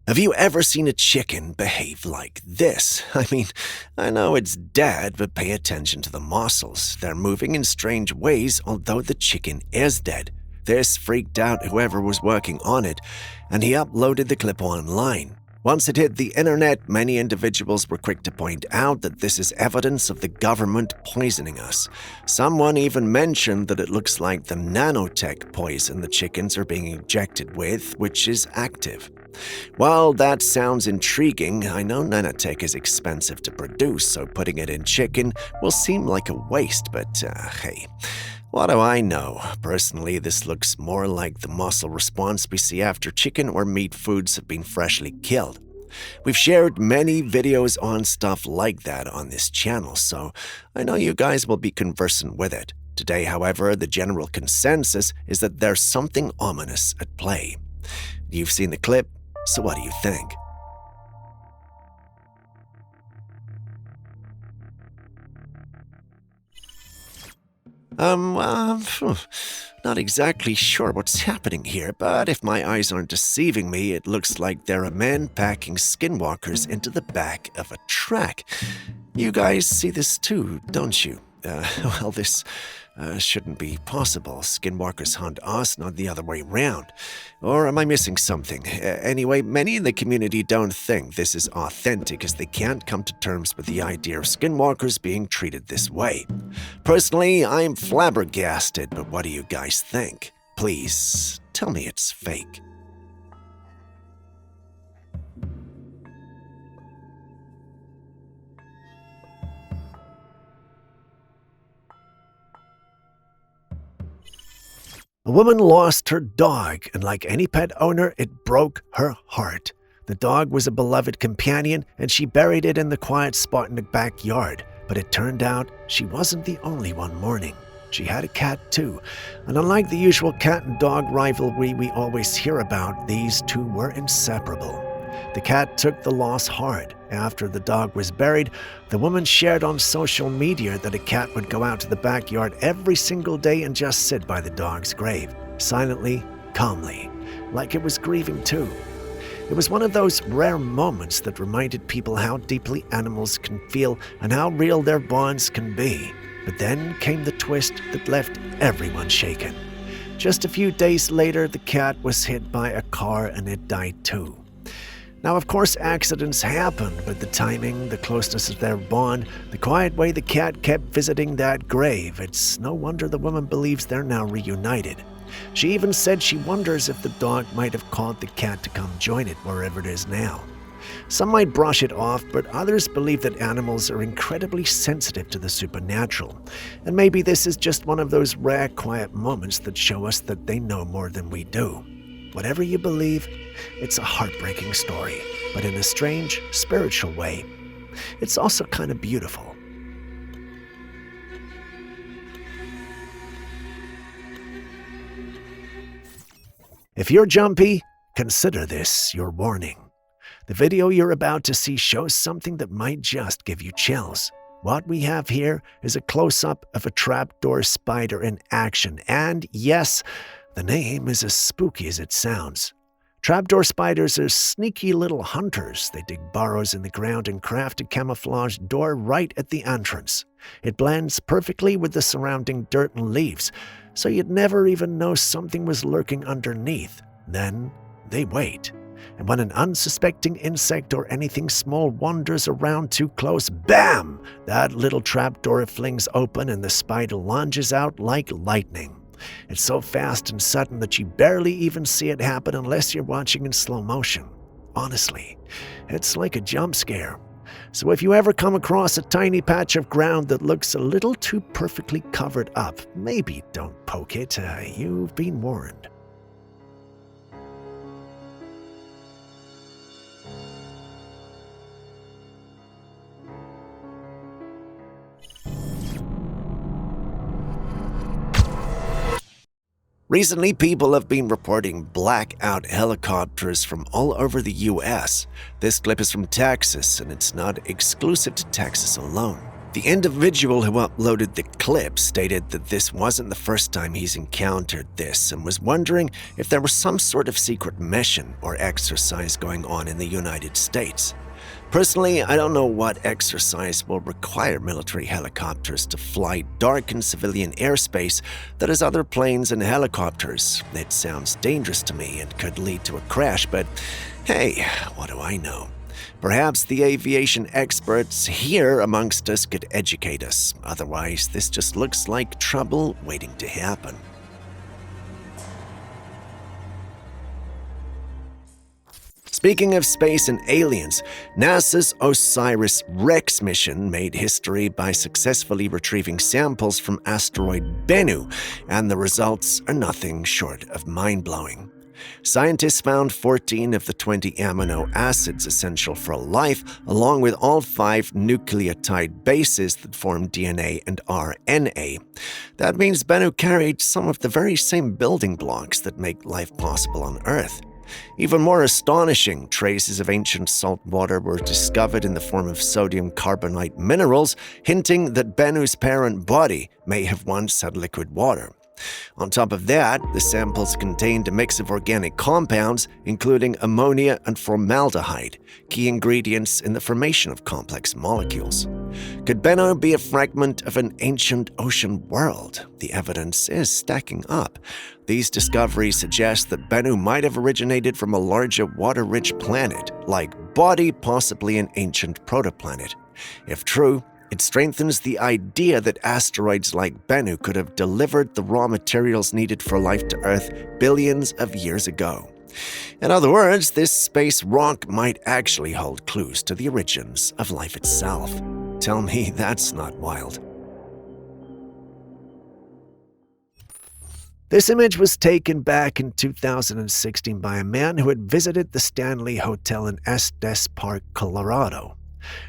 Have you ever seen a chicken behave like this? I mean, I know it's dead, but pay attention to the muscles. They're moving in strange ways, although the chicken is dead. This freaked out whoever was working on it, and he uploaded the clip online. Once it hit the internet, many individuals were quick to point out that this is evidence of the government poisoning us. Someone even mentioned that it looks like the nanotech poison the chickens are being injected with, which is active. While that sounds intriguing, I know nanotech is expensive to produce, so putting it in chicken will seem like a waste, but hey, what do I know? Personally, this looks more like the muscle response we see after chicken or meat foods have been freshly killed. We've shared many videos on stuff like that on this channel, so I know you guys will be conversant with it. Today, however, the general consensus is that there's something ominous at play. You've seen the clip, so what do you think? Not exactly sure what's happening here, but if my eyes aren't deceiving me, it looks like there are men packing skinwalkers into the back of a truck. You guys see this too, don't you? Well, this shouldn't be possible. Skinwalkers hunt us, not the other way around. Or am I missing something? Anyway, many in the community don't think this is authentic as they can't come to terms with the idea of skinwalkers being treated this way. Personally, I'm flabbergasted, but what do you guys think? Please, tell me it's fake. A woman lost her dog, and like any pet owner, it broke her heart. The dog was a beloved companion, and she buried it in the quiet spot in the backyard. But it turned out she wasn't the only one mourning. She had a cat too, and unlike the usual cat and dog rivalry we always hear about, these two were inseparable. The cat took the loss hard. After the dog was buried, the woman shared on social media that a cat would go out to the backyard every single day and just sit by the dog's grave, silently, calmly, like it was grieving too. It was one of those rare moments that reminded people how deeply animals can feel and how real their bonds can be. But then came the twist that left everyone shaken. Just a few days later, the cat was hit by a car and it died too. Now, of course, accidents happen, but the timing, the closeness of their bond, the quiet way the cat kept visiting that grave, it's no wonder the woman believes they're now reunited. She even said she wonders if the dog might have called the cat to come join it wherever it is now. Some might brush it off, but others believe that animals are incredibly sensitive to the supernatural. And maybe this is just one of those rare, quiet moments that show us that they know more than we do. Whatever you believe, it's a heartbreaking story, but in a strange, spiritual way. It's also kind of beautiful. If you're jumpy, consider this your warning. The video you're about to see shows something that might just give you chills. What we have here is a close-up of a trapdoor spider in action, and yes, the name is as spooky as it sounds. Trapdoor spiders are sneaky little hunters. They dig burrows in the ground and craft a camouflage door right at the entrance. It blends perfectly with the surrounding dirt and leaves, so you'd never even know something was lurking underneath. Then they wait. And when an unsuspecting insect or anything small wanders around too close, bam! That little trapdoor flings open and the spider lunges out like lightning. It's so fast and sudden that you barely even see it happen unless you're watching in slow motion. Honestly, it's like a jump scare. So if you ever come across a tiny patch of ground that looks a little too perfectly covered up, maybe don't poke it. You've been warned. Recently, people have been reporting blackout helicopters from all over the US. This clip is from Texas, and it's not exclusive to Texas alone. The individual who uploaded the clip stated that this wasn't the first time he's encountered this and was wondering if there was some sort of secret mission or exercise going on in the United States. Personally, I don't know what exercise will require military helicopters to fly darkened civilian airspace that has other planes and helicopters. It sounds dangerous to me and could lead to a crash, but hey, what do I know? Perhaps the aviation experts here amongst us could educate us. Otherwise, this just looks like trouble waiting to happen. Speaking of space and aliens, NASA's OSIRIS-REx mission made history by successfully retrieving samples from asteroid Bennu, and the results are nothing short of mind-blowing. Scientists found 14 of the 20 amino acids essential for life, along with all 5 nucleotide bases that form DNA and RNA. That means Bennu carried some of the very same building blocks that make life possible on Earth. Even more astonishing, traces of ancient salt water were discovered in the form of sodium carbonate minerals, hinting that Bennu's parent body may have once had liquid water. On top of that, the samples contained a mix of organic compounds, including ammonia and formaldehyde, key ingredients in the formation of complex molecules. Could Bennu be a fragment of an ancient ocean world? The evidence is stacking up. These discoveries suggest that Bennu might have originated from a larger water-rich planet-like body, possibly an ancient protoplanet. If true, it strengthens the idea that asteroids like Bennu could have delivered the raw materials needed for life to Earth billions of years ago. In other words, this space rock might actually hold clues to the origins of life itself. Tell me that's not wild. This image was taken back in 2016 by a man who had visited the Stanley Hotel in Estes Park, Colorado.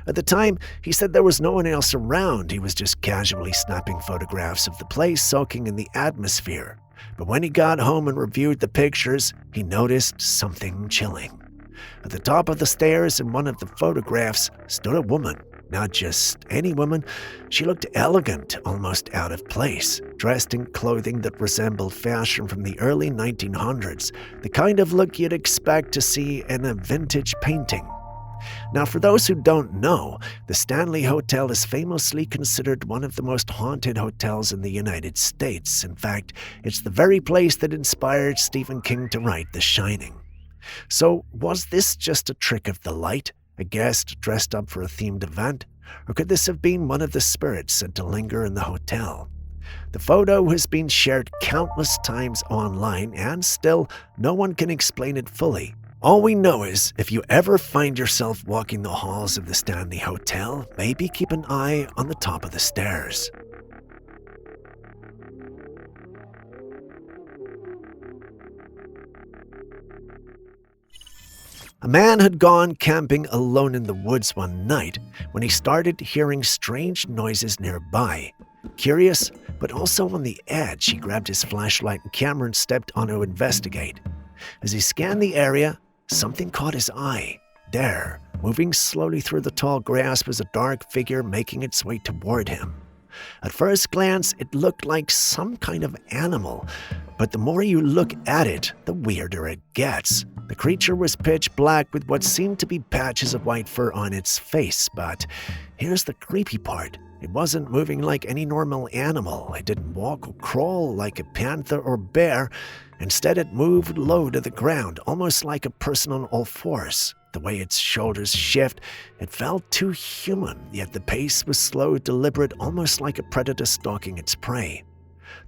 At the time, he said there was no one else around. He was just casually snapping photographs of the place, soaking in the atmosphere. But when he got home and reviewed the pictures, he noticed something chilling. At the top of the stairs in one of the photographs stood a woman. Not just any woman. She looked elegant, almost out of place, dressed in clothing that resembled fashion from the early 1900s, the kind of look you'd expect to see in a vintage painting. Now, for those who don't know, the Stanley Hotel is famously considered one of the most haunted hotels in the United States. In fact, it's the very place that inspired Stephen King to write The Shining. So, was this just a trick of the light? A guest dressed up for a themed event? Or could this have been one of the spirits sent to linger in the hotel? The photo has been shared countless times online, and still, no one can explain it fully. All we know is, if you ever find yourself walking the halls of the Stanley Hotel, maybe keep an eye on the top of the stairs. A man had gone camping alone in the woods one night when he started hearing strange noises nearby. Curious, but also on the edge, he grabbed his flashlight and camera and stepped on to investigate. As he scanned the area, something caught his eye. There, moving slowly through the tall grass, was a dark figure making its way toward him. At first glance, it looked like some kind of animal, but the more you look at it, the weirder it gets. The creature was pitch black with what seemed to be patches of white fur on its face, but here's the creepy part. It wasn't moving like any normal animal. It didn't walk or crawl like a panther or bear. Instead, it moved low to the ground, almost like a person on all fours. The way its shoulders shift, it felt too human, yet the pace was slow, deliberate, almost like a predator stalking its prey.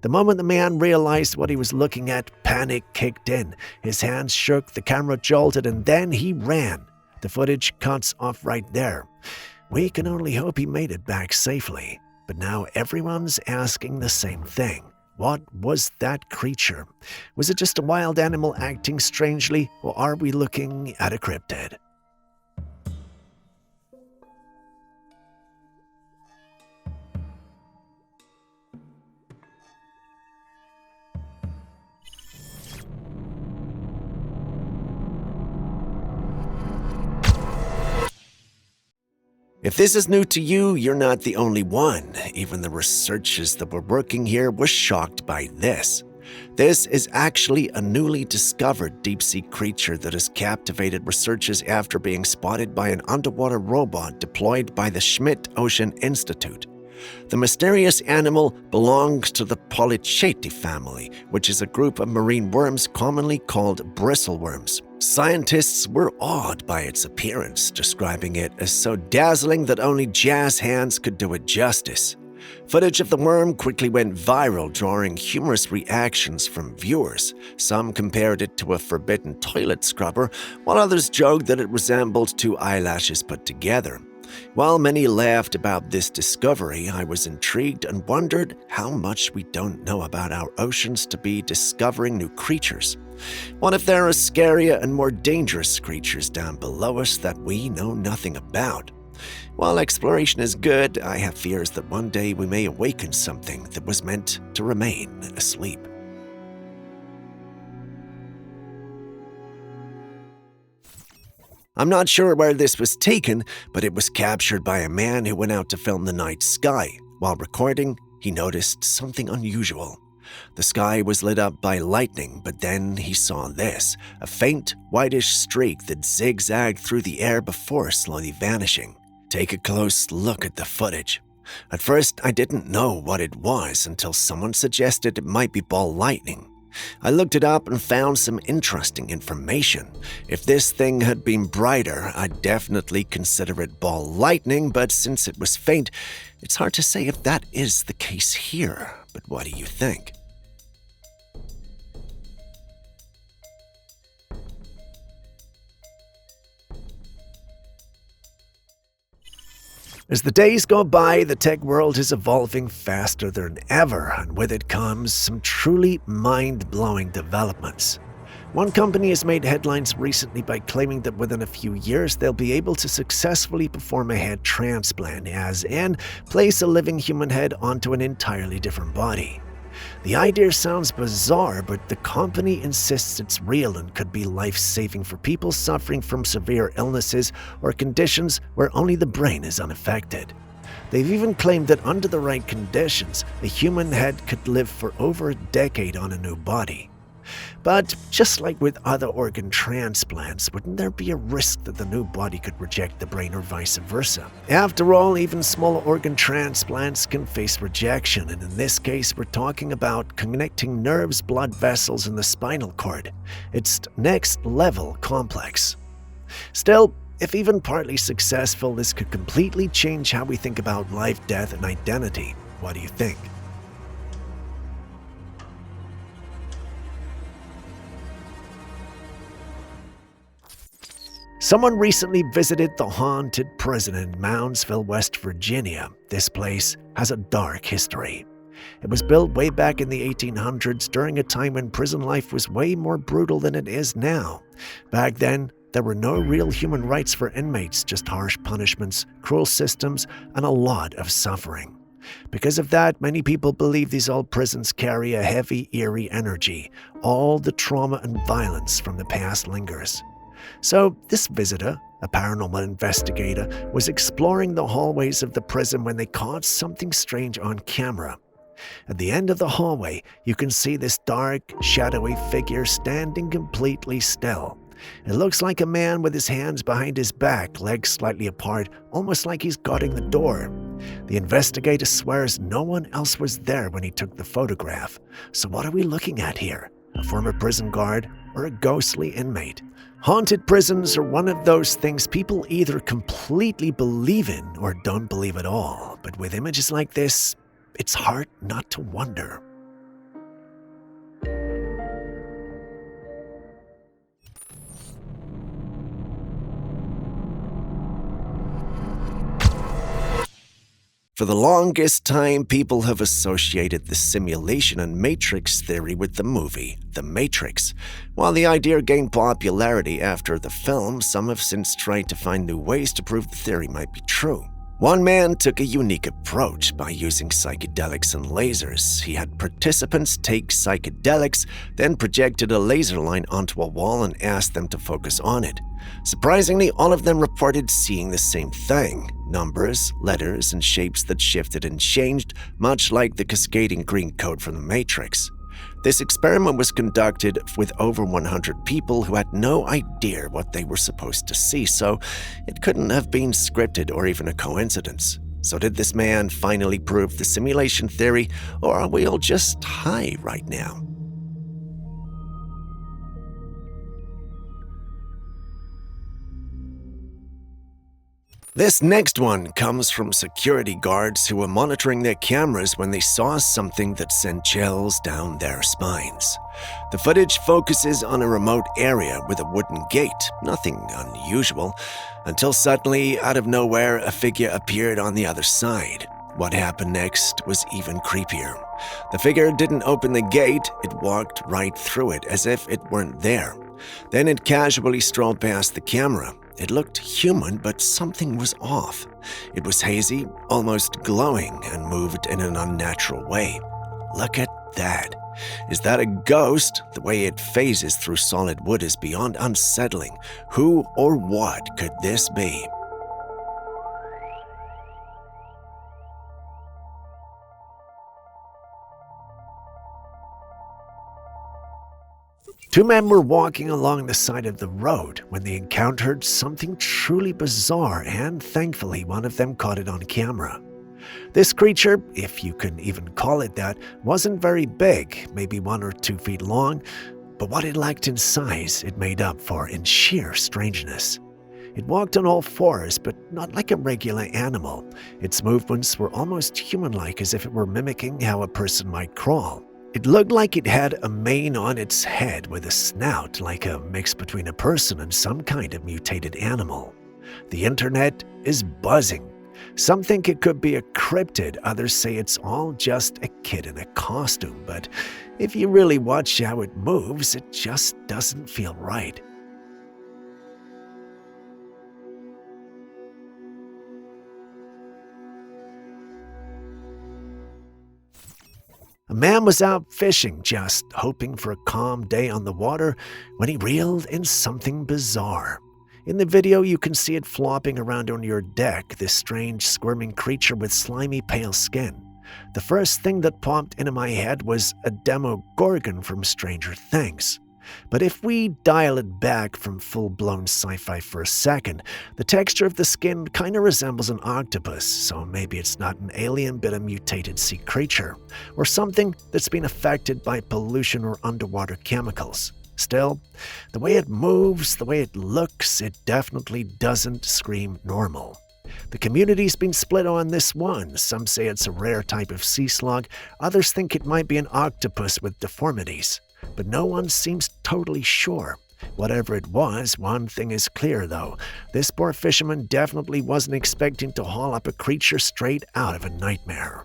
The moment the man realized what he was looking at, panic kicked in. His hands shook, the camera jolted, and then he ran. The footage cuts off right there. We can only hope he made it back safely. But now everyone's asking the same thing. What was that creature? Was it just a wild animal acting strangely, or are we looking at a cryptid? If this is new to you, you're not the only one. Even the researchers that were working here were shocked by this. This is actually a newly discovered deep-sea creature that has captivated researchers after being spotted by an underwater robot deployed by the Schmidt Ocean Institute. The mysterious animal belongs to the Polychaete family, which is a group of marine worms commonly called bristleworms. Scientists were awed by its appearance, describing it as so dazzling that only jazz hands could do it justice. Footage of the worm quickly went viral, drawing humorous reactions from viewers. Some compared it to a forbidden toilet scrubber, while others joked that it resembled two eyelashes put together. While many laughed about this discovery, I was intrigued and wondered how much we don't know about our oceans to be discovering new creatures. What if there are scarier and more dangerous creatures down below us that we know nothing about? While exploration is good, I have fears that one day we may awaken something that was meant to remain asleep. I'm not sure where this was taken, but it was captured by a man who went out to film the night sky. While recording, he noticed something unusual. The sky was lit up by lightning, but then he saw this, a faint, whitish streak that zigzagged through the air before slowly vanishing. Take a close look at the footage. At first, I didn't know what it was until someone suggested it might be ball lightning. I looked it up and found some interesting information. If this thing had been brighter, I'd definitely consider it ball lightning, but since it was faint, it's hard to say if that is the case here. But what do you think? As the days go by, the tech world is evolving faster than ever, and with it comes some truly mind-blowing developments. One company has made headlines recently by claiming that within a few years they'll be able to successfully perform a head transplant, as in place a living human head onto an entirely different body. The idea sounds bizarre, but the company insists it's real and could be life-saving for people suffering from severe illnesses or conditions where only the brain is unaffected. They've even claimed that under the right conditions, a human head could live for over a decade on a new body. But just like with other organ transplants, wouldn't there be a risk that the new body could reject the brain or vice versa? After all, even smaller organ transplants can face rejection, and in this case, we're talking about connecting nerves, blood vessels, and the spinal cord. It's next-level complex. Still, if even partly successful, this could completely change how we think about life, death, and identity. What do you think? Someone recently visited the haunted prison in Moundsville, West Virginia. This place has a dark history. It was built way back in the 1800s during a time when prison life was way more brutal than it is now. Back then, there were no real human rights for inmates, just harsh punishments, cruel systems, and a lot of suffering. Because of that, many people believe these old prisons carry a heavy, eerie energy. All the trauma and violence from the past lingers. So this visitor, a paranormal investigator, was exploring the hallways of the prison when they caught something strange on camera. At the end of the hallway, you can see this dark, shadowy figure standing completely still. It looks like a man with his hands behind his back, legs slightly apart, almost like he's guarding the door. The investigator swears no one else was there when he took the photograph. So what are we looking at here? A former prison guard or a ghostly inmate? Haunted prisons are one of those things people either completely believe in or don't believe at all. But with images like this, it's hard not to wonder. For the longest time, people have associated the simulation and matrix theory with the movie, The Matrix. While the idea gained popularity after the film, some have since tried to find new ways to prove the theory might be true. One man took a unique approach by using psychedelics and lasers. He had participants take psychedelics, then projected a laser line onto a wall and asked them to focus on it. Surprisingly, all of them reported seeing the same thing: numbers, letters, and shapes that shifted and changed, much like the cascading green code from the Matrix. This experiment was conducted with over 100 people who had no idea what they were supposed to see, so it couldn't have been scripted or even a coincidence. So did this man finally prove the simulation theory, or are we all just high right now? This next one comes from security guards who were monitoring their cameras when they saw something that sent chills down their spines. The footage focuses on a remote area with a wooden gate, nothing unusual, until suddenly, out of nowhere, a figure appeared on the other side. What happened next was even creepier. The figure didn't open the gate, it walked right through it as if it weren't there. Then it casually strolled past the camera. It looked human, but something was off. It was hazy, almost glowing, and moved in an unnatural way. Look at that. Is that a ghost? The way it phases through solid wood is beyond unsettling. Who or what could this be? Two men were walking along the side of the road when they encountered something truly bizarre, and thankfully one of them caught it on camera. This creature, if you can even call it that, wasn't very big, maybe 1 or 2 feet long, but what it lacked in size, it made up for in sheer strangeness. It walked on all fours, but not like a regular animal. Its movements were almost human-like, as if it were mimicking how a person might crawl. It looked like it had a mane on its head with a snout, like a mix between a person and some kind of mutated animal. The internet is buzzing. Some think it could be a cryptid, others say it's all just a kid in a costume, but if you really watch how it moves, it just doesn't feel right. A man was out fishing, just hoping for a calm day on the water, when he reeled in something bizarre. In the video, you can see it flopping around on your deck, this strange, squirming creature with slimy, pale skin. The first thing that popped into my head was a Demogorgon from Stranger Things. But if we dial it back from full-blown sci-fi for a second, the texture of the skin kind of resembles an octopus, so maybe it's not an alien but a mutated sea creature, or something that's been affected by pollution or underwater chemicals. Still, the way it moves, the way it looks, it definitely doesn't scream normal. The community's been split on this one. Some say it's a rare type of sea slug, others think it might be an octopus with deformities. But no one seems totally sure. Whatever it was, one thing is clear though. This poor fisherman definitely wasn't expecting to haul up a creature straight out of a nightmare.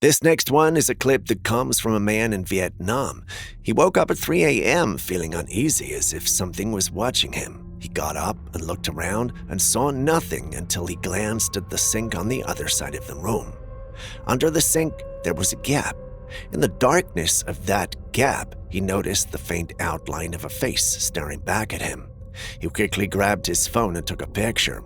This next one is a clip that comes from a man in Vietnam. He woke up at 3 a.m. feeling uneasy, as if something was watching him. He got up and looked around and saw nothing until he glanced at the sink on the other side of the room. Under the sink, there was a gap. In the darkness of that gap, he noticed the faint outline of a face staring back at him. He quickly grabbed his phone and took a picture.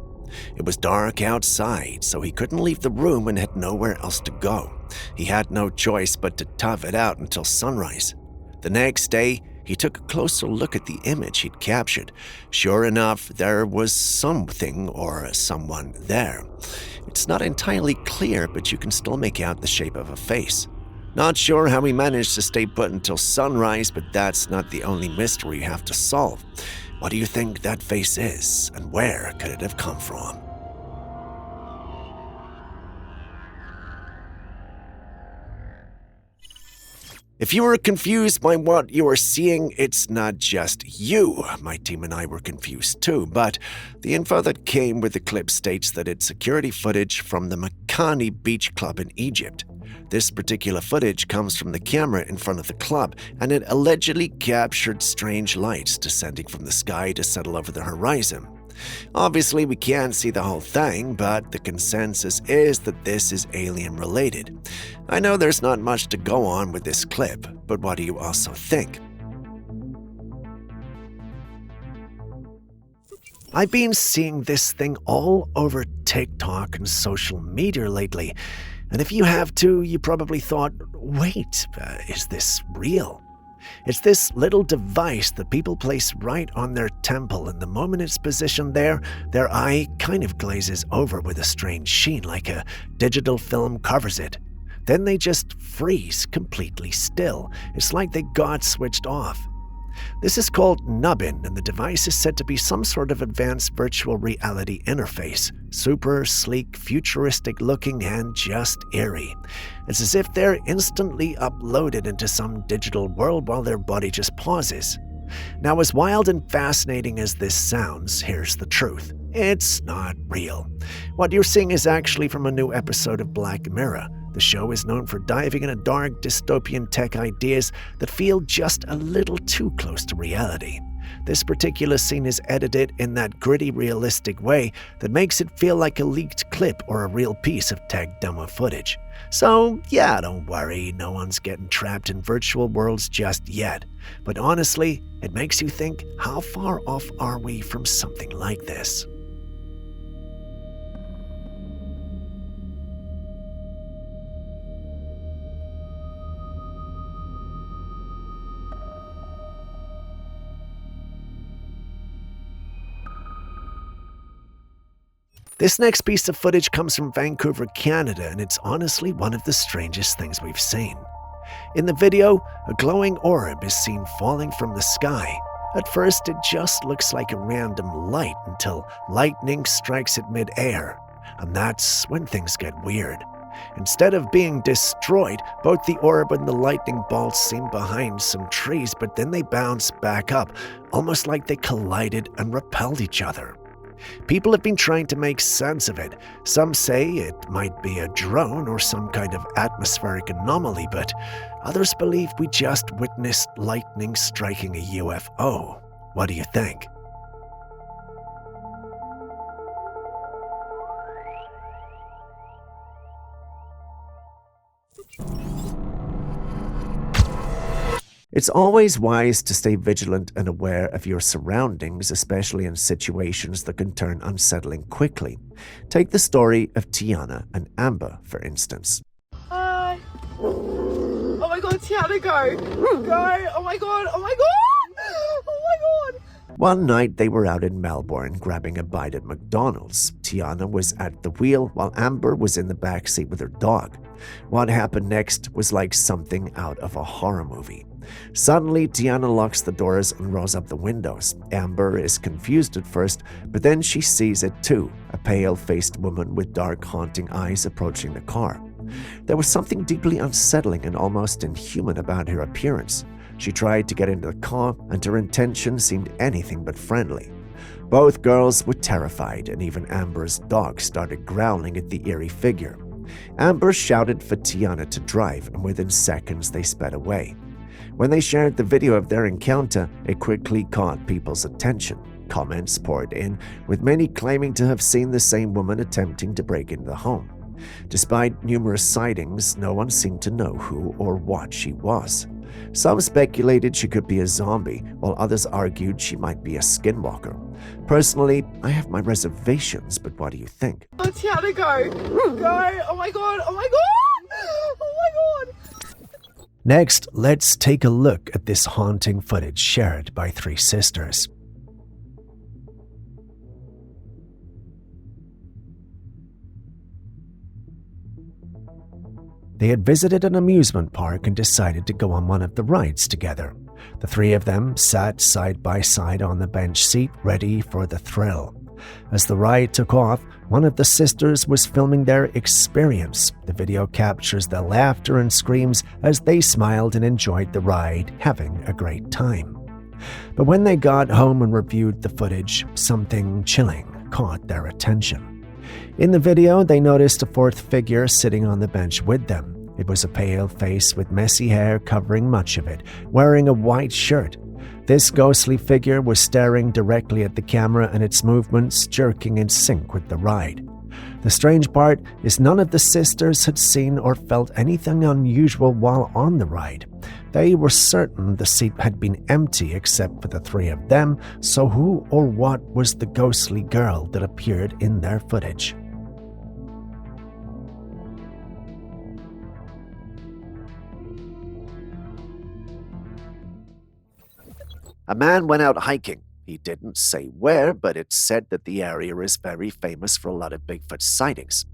It was dark outside, so he couldn't leave the room and had nowhere else to go. He had no choice but to tough it out until sunrise. The next day, he took a closer look at the image he'd captured. Sure enough, there was something or someone there. It's not entirely clear, but you can still make out the shape of a face. Not sure how he managed to stay put until sunrise, but that's not the only mystery you have to solve. What do you think that face is, and where could it have come from? If you were confused by what you are seeing, it's not just you. My team and I were confused too, but the info that came with the clip states that it's security footage from the Makani Beach Club in Egypt. This particular footage comes from the camera in front of the club, and it allegedly captured strange lights descending from the sky to settle over the horizon. Obviously, we can't see the whole thing, but the consensus is that this is alien-related. I know there's not much to go on with this clip, but what do you also think? I've been seeing this thing all over TikTok and social media lately, and if you have too, you probably thought, wait, is this real? It's this little device that people place right on their temple, and the moment it's positioned there, their eye kind of glazes over with a strange sheen like a digital film covers it. Then they just freeze completely still. It's like they got switched off. This is called nubbin, and the device is said to be some sort of advanced virtual reality interface. Super sleek, futuristic looking, and just eerie. It's as if they're instantly uploaded into some digital world while their body just pauses. Now, as wild and fascinating as this sounds, here's the truth. It's not real. What you're seeing is actually from a new episode of Black Mirror. The show is known for diving into dark, dystopian tech ideas that feel just a little too close to reality. This particular scene is edited in that gritty, realistic way that makes it feel like a leaked clip or a real piece of tech demo footage. So, yeah, don't worry, no one's getting trapped in virtual worlds just yet. But honestly, it makes you think, how far off are we from something like this? This next piece of footage comes from Vancouver, Canada, and it's honestly one of the strangest things we've seen. In the video, a glowing orb is seen falling from the sky. At first, it just looks like a random light until lightning strikes it mid-air, and that's when things get weird. Instead of being destroyed, both the orb and the lightning bolts seem behind some trees, but then they bounce back up, almost like they collided and repelled each other. People have been trying to make sense of it. Some say it might be a drone or some kind of atmospheric anomaly, but others believe we just witnessed lightning striking a UFO. What do you think? It's always wise to stay vigilant and aware of your surroundings, especially in situations that can turn unsettling quickly. Take the story of Tiana and Amber, for instance. Hi. Oh my god, Tiana, go. Go. Oh my god. Oh my god. Oh my god. One night, they were out in Melbourne grabbing a bite at McDonald's. Tiana was at the wheel while Amber was in the back seat with her dog. What happened next was like something out of a horror movie. Suddenly, Tiana locks the doors and rolls up the windows. Amber is confused at first, but then she sees it too, a pale-faced woman with dark, haunting eyes approaching the car. There was something deeply unsettling and almost inhuman about her appearance. She tried to get into the car, and her intention seemed anything but friendly. Both girls were terrified, and even Amber's dog started growling at the eerie figure. Amber shouted for Tiana to drive, and within seconds they sped away. When they shared the video of their encounter, it quickly caught people's attention. Comments poured in, with many claiming to have seen the same woman attempting to break into the home. Despite numerous sightings, no one seemed to know who or what she was. Some speculated she could be a zombie, while others argued she might be a skinwalker. Personally, I have my reservations, but what do you think? Oh, Tiana, go. Go. Oh my god. Oh my god. Oh my god. Next, let's take a look at this haunting footage shared by three sisters. They had visited an amusement park and decided to go on one of the rides together. The three of them sat side by side on the bench seat, ready for the thrill. As the ride took off, one of the sisters was filming their experience. The video captures the laughter and screams as they smiled and enjoyed the ride, having a great time. But when they got home and reviewed the footage, something chilling caught their attention. In the video, they noticed a fourth figure sitting on the bench with them. It was a pale face with messy hair covering much of it, wearing a white shirt. This ghostly figure was staring directly at the camera and its movements jerking in sync with the ride. The strange part is none of the sisters had seen or felt anything unusual while on the ride. They were certain the seat had been empty except for the three of them, so who or what was the ghostly girl that appeared in their footage? A man went out hiking. He didn't say where, but it's said that the area is very famous for a lot of Bigfoot sightings.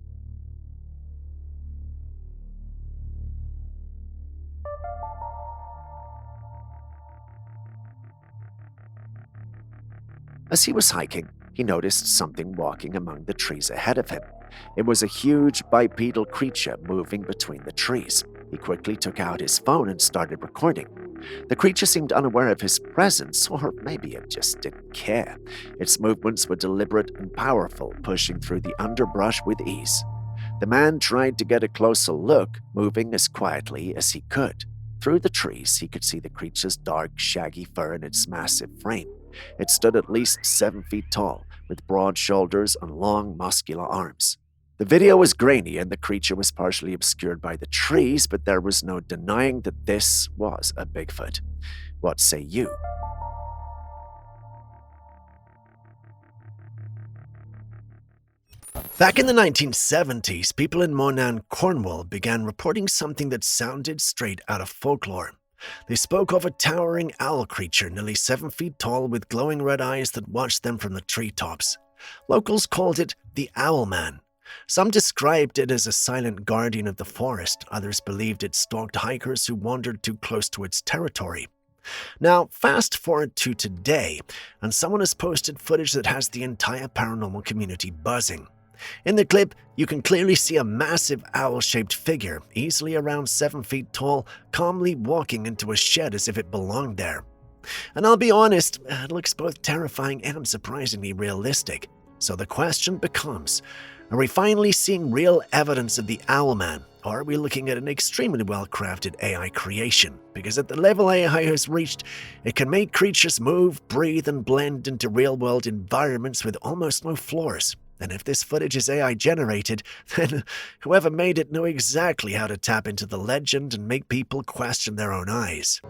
As he was hiking, he noticed something walking among the trees ahead of him. It was a huge bipedal creature moving between the trees. He quickly took out his phone and started recording. The creature seemed unaware of his presence, or maybe it just didn't care. Its movements were deliberate and powerful, pushing through the underbrush with ease. The man tried to get a closer look, moving as quietly as he could. Through the trees, he could see the creature's dark, shaggy fur and its massive frame. It stood at least 7 feet tall, with broad shoulders and long, muscular arms. The video was grainy and the creature was partially obscured by the trees, but there was no denying that this was a Bigfoot. What say you? Back in the 1970s, people in Monan, Cornwall began reporting something that sounded straight out of folklore. They spoke of a towering owl creature nearly 7 feet tall with glowing red eyes that watched them from the treetops. Locals called it the Owl Man. Some described it as a silent guardian of the forest. Others believed it stalked hikers who wandered too close to its territory. Now, fast forward to today, and someone has posted footage that has the entire paranormal community buzzing. In the clip, you can clearly see a massive owl-shaped figure, easily around 7 feet tall, calmly walking into a shed as if it belonged there. And I'll be honest, it looks both terrifying and surprisingly realistic. So the question becomes, are we finally seeing real evidence of the Owl Man, or are we looking at an extremely well-crafted AI creation? Because at the level AI has reached, it can make creatures move, breathe, and blend into real-world environments with almost no flaws. And if this footage is AI-generated, then whoever made it knew exactly how to tap into the legend and make people question their own eyes.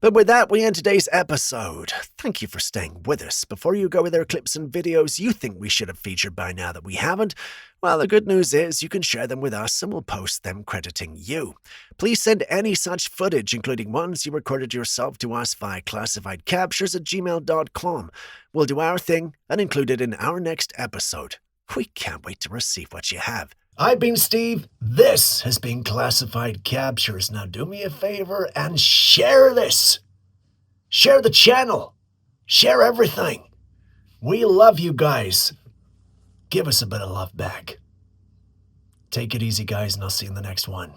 But with that, we end today's episode. Thank you for staying with us. Before you go with our clips and videos you think we should have featured by now that we haven't, well, the good news is you can share them with us and we'll post them crediting you. Please send any such footage, including ones you recorded yourself, to us via classifiedcaptures@gmail.com. We'll do our thing and include it in our next episode. We can't wait to receive what you have. I've been Steve. This has been Classified Captures. Now do me a favor and share this. Share the channel. Share everything. We love you guys. Give us a bit of love back. Take it easy, guys, and I'll see you in the next one.